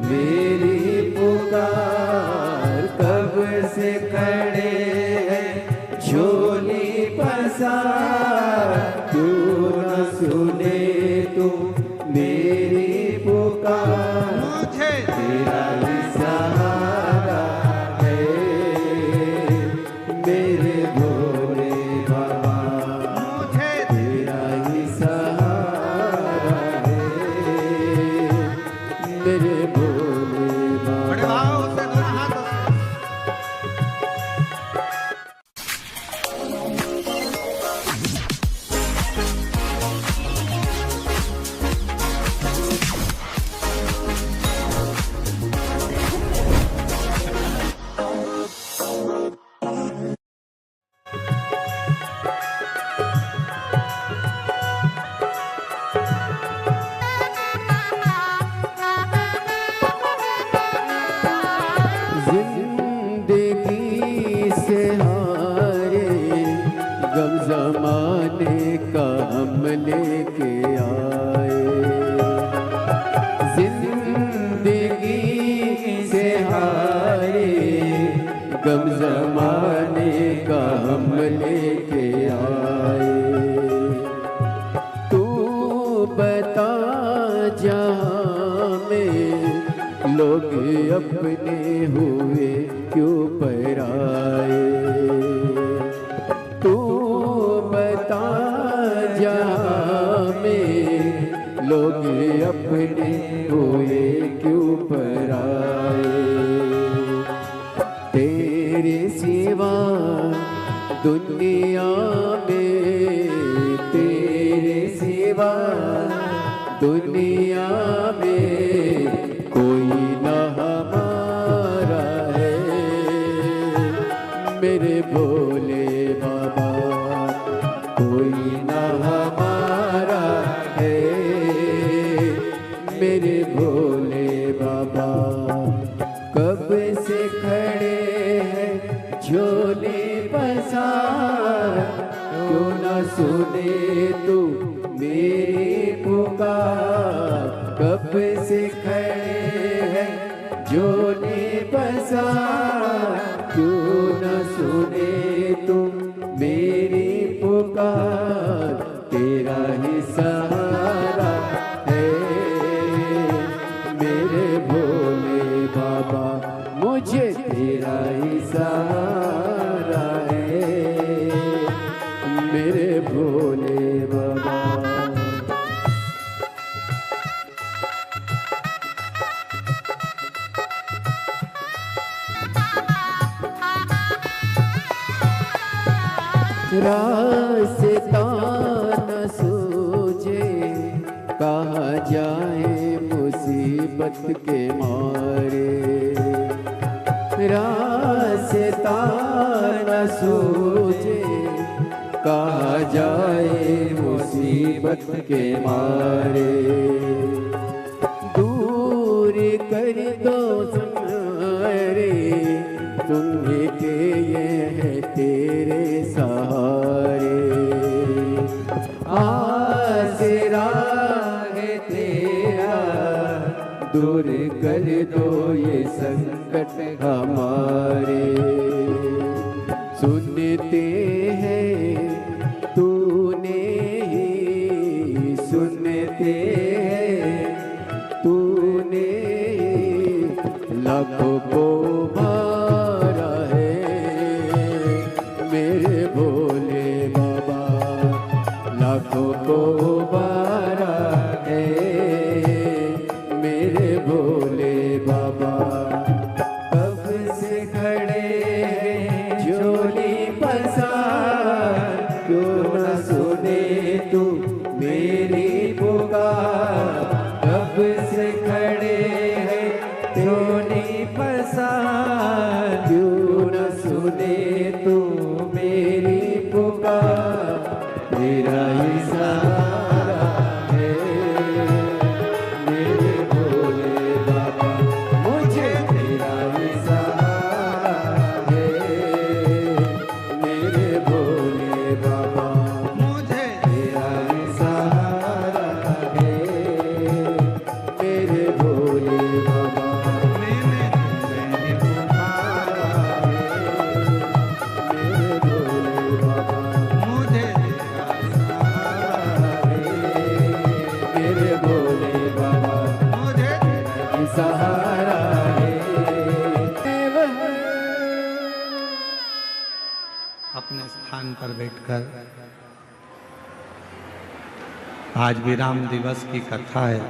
मेरी पुकार। कब से खड़े हैं झोली पसार, क्यों न सुने तो मेरी पुकार। मुझे तेरा ही सहारा है मेरे भोले बाबा। मुझे तेरा ही सहारा है मेरे भोले बड़े बाबा। भाव से दोनों हाथों से जिंदगी से हारे गम जमाने का हम लेके आए। जिंदगी से हारे गम जमाने का हम लेके आए। तू बता जहाँ में लोग अपने हुए क्यों पराए। तू बता जहाँ में लोग अपने हुए क्यों पराए। तेरे सिवा दुनिया में, तेरे सिवा दुनिया में कोई न हमारा है मेरे भोले बाबा। कोई न हमारा है मेरे भोले बाबा। कब से खड़े हैं झोले पसार, क्यों न सुने तू मेरी पुकार। कब से खड़े हैं झोले पसार, क्यों न सुने तुम मेरी पुकार। तेरा ही सहारा है मेरे भोले बाबा। मुझे तेरा ही सहारा है मेरे भोले बाबा। रास्ता न सूझे कहाँ जाए मुसीबत के मारे। रास्ता न सूझे कहाँ जाए मुसीबत के मारे। दूर कर दो संहारे, तुम्हें के ये है तेरे सहारे। आसरा है तेरा, दूर कर दो ये संकट हमारे। सुनते हैं तूने ही सुनते हैं तूने लाखों को मारा है मेरे भोले बाबा। लाखों को मारा न सुने तू मेरी पुकार, कब से खड़े हैं क्यों नहीं पसार, क्यों न सुने तू मेरी पुकार, तेरा ही सहारा है मेरे भोले बाबा, मुझे तेरा ही सहारा है मेरे भोले बाबा, मुझे तेरा ही सहारा है मेरे भोले बाबा, मैंने सहारा है मेरे भोले बाबा, मुझे मेरे भोले बाबा, मुझे की सहारा है। अपने स्थान पर बैठकर आज विराम दिवस की कथा है।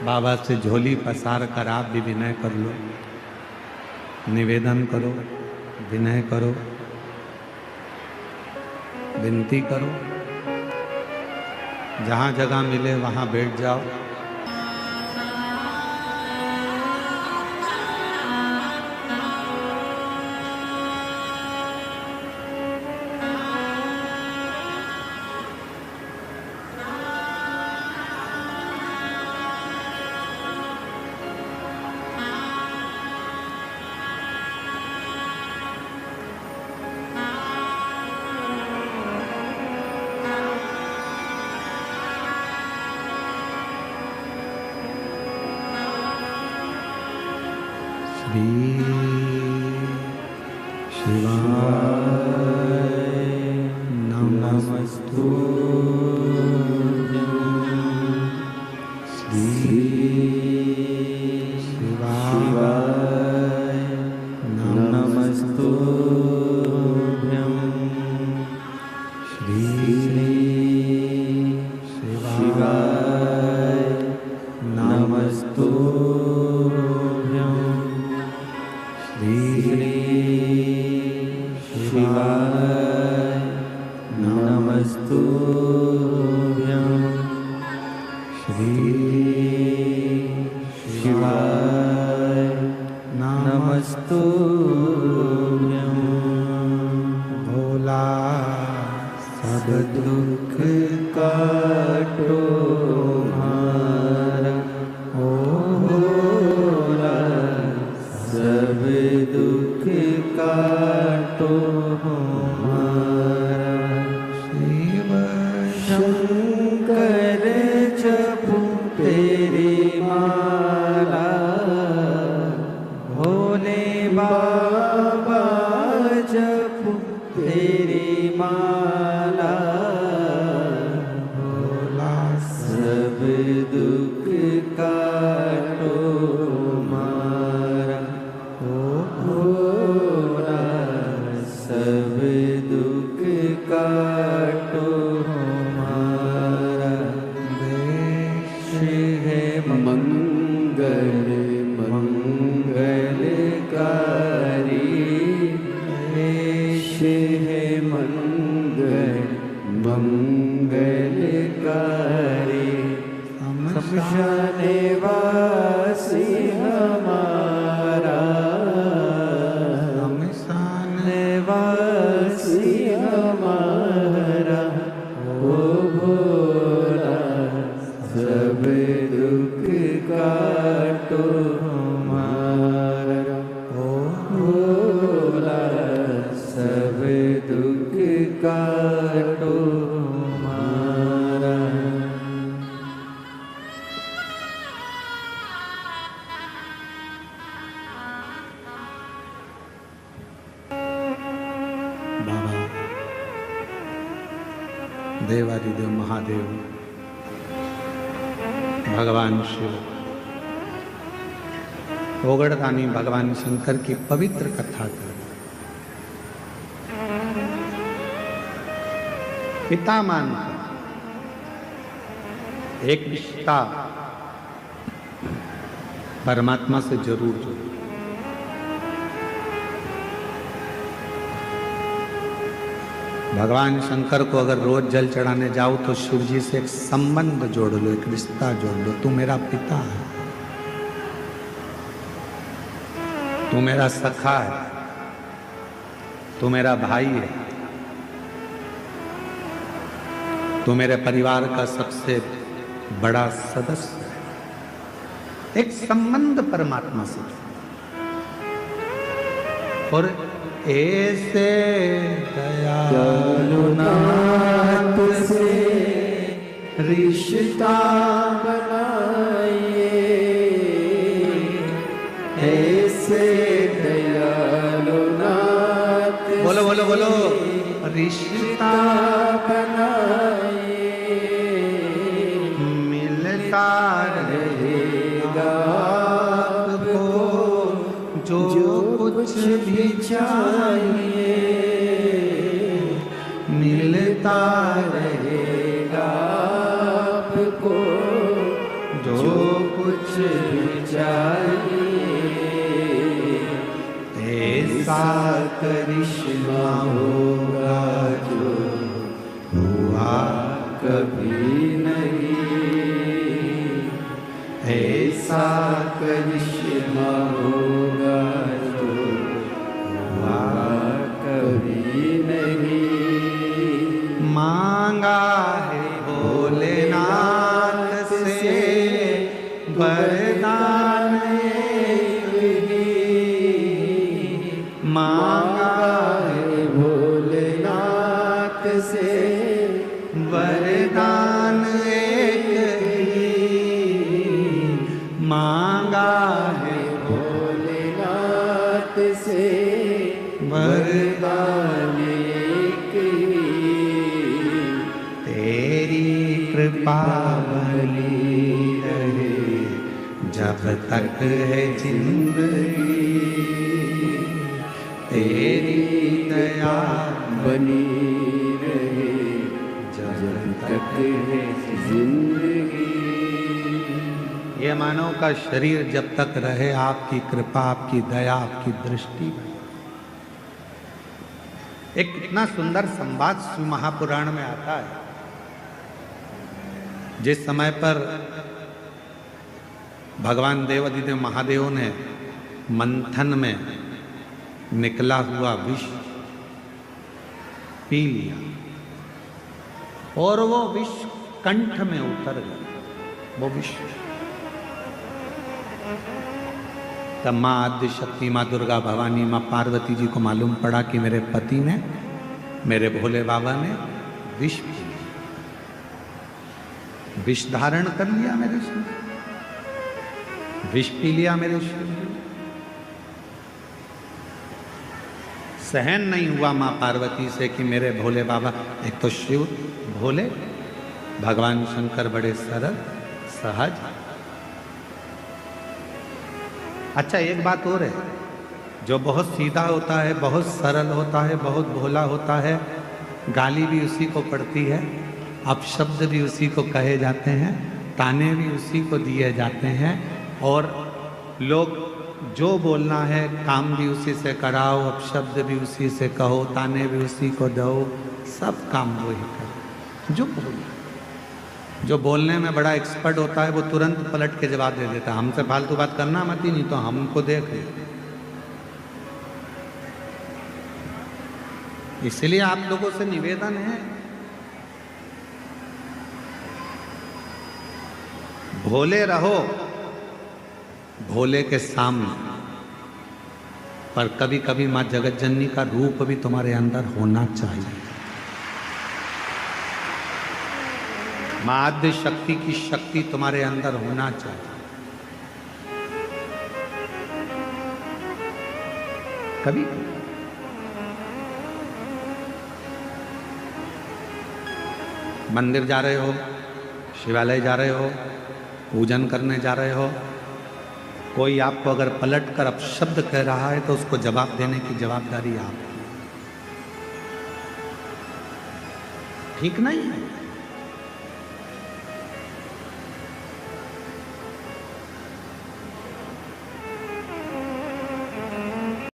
बाबा से झोली पसार कर आप भी विनय कर लो, निवेदन करो, विनय करो, विनती करो, जहां जगह मिले वहां बैठ जाओ। श्री शिवाय नमस्तु श्री शिवाय नमस्तु श्री शिवाय नमस्तु श्री शिवाय नमस्तुभ्यं, श्री शिवाय नमस्तुभ्यं। भोला सब दुख काटो हमारा, ओ भोला सब दुख काटो हमारा, शिव शंकर जपू तेरी माला, भोले बाबा जपू तेरी माला, भोला सब दुख काटो हमारा, भोला सब दुख काटो हमारा, देश है मंगल मंगलकारी, देश है मंगल मंगलकारी, शमशाने वासी हमारा, वासी हमारा, ओ भोला सब दुख काटो हमारा, ओ भोला सब दुख काटो हमारा। बाबा देवादिदेव महादेव भगवान शिव ओगड़दानी भगवान शंकर की पवित्र कथा कर पिता मानकर एक रिश्ता परमात्मा से जरूर जोड़ो। भगवान शंकर को अगर रोज जल चढ़ाने जाओ तो शिव जी से एक संबंध जोड़ लो, एक रिश्ता जोड़ लो। तू मेरा पिता है, तू मेरा सखा है, तू मेरा भाई है, तू मेरे परिवार का सबसे बड़ा सदस्य है। एक संबंध परमात्मा से। और ऐसे दयालुनाथ से रिश्ता बनाइए, ऐसे दयालुनाथ बोलो बोलो बोलो, रिश्ता बनाइए, मिलता रहेगा आपको जो कुछ भी चाहिए, मिलता रहेगा आपको जो कुछ भी चाहिए। ऐसा करिश्मा होगा जो हुआ कभी नहीं, ऐसा करिश्मा होगा जो हुआ कभी नहीं। मांगा है भोलेनाथ से वरदान एक ही, मांगा है भोलेनाथ से वरदान एक ही, मांगा है भोलेनाथ से वरदान एक ही। तेरी कृपा बनी रहे जब तक है जिंदगी, तेरी दया बनी रहे जब तक है जिंदगी। ये मानव का शरीर जब तक रहे आपकी कृपा, आपकी दया, आपकी दृष्टि। एक इतना सुंदर संवाद शिव महापुराण में आता है। जिस समय पर भगवान देवाधिदेव महादेव ने मंथन में निकला हुआ विष पी लिया और वो विष कंठ में उतर गया, वो विष। तब माँ आद्य शक्ति, माँ दुर्गा भवानी, माँ पार्वती जी को मालूम पड़ा कि मेरे पति ने, मेरे भोले बाबा ने विष पी लिया, विष धारण कर लिया मेरे शिव, विष पी लिया मेरे शिव। सहन नहीं हुआ माँ पार्वती से कि मेरे भोले बाबा, एक तो शिव भोले, भगवान शंकर बड़े सरल सहज। अच्छा एक बात और है, जो बहुत सीधा होता है, बहुत सरल होता है, बहुत भोला होता है, गाली भी उसी को पड़ती है, अपशब्द भी उसी को कहे जाते हैं, ताने भी उसी को दिए जाते हैं, और लोग जो बोलना है काम भी उसी से कराओ, अपशब्द भी उसी से कहो, ताने भी उसी को दो, सब काम वही करो। जो बोलने में बड़ा एक्सपर्ट होता है वो तुरंत पलट के जवाब दे देता है, हमसे फालतू बात करना मत ही, नहीं तो हमको देख ले। इसलिए आप लोगों से निवेदन है, भोले रहो भोले के सामने, पर कभी कभी माँ जगत जननी का रूप भी तुम्हारे अंदर होना चाहिए। माँ आद्य शक्ति की शक्ति तुम्हारे अंदर होना चाहिए। कभी मंदिर जा रहे हो, शिवालय जा रहे हो, पूजन करने जा रहे हो, कोई आपको अगर पलट कर अपशब्द कह रहा है तो उसको जवाब देने की जवाबदारी आपकी। ठीक नहीं है।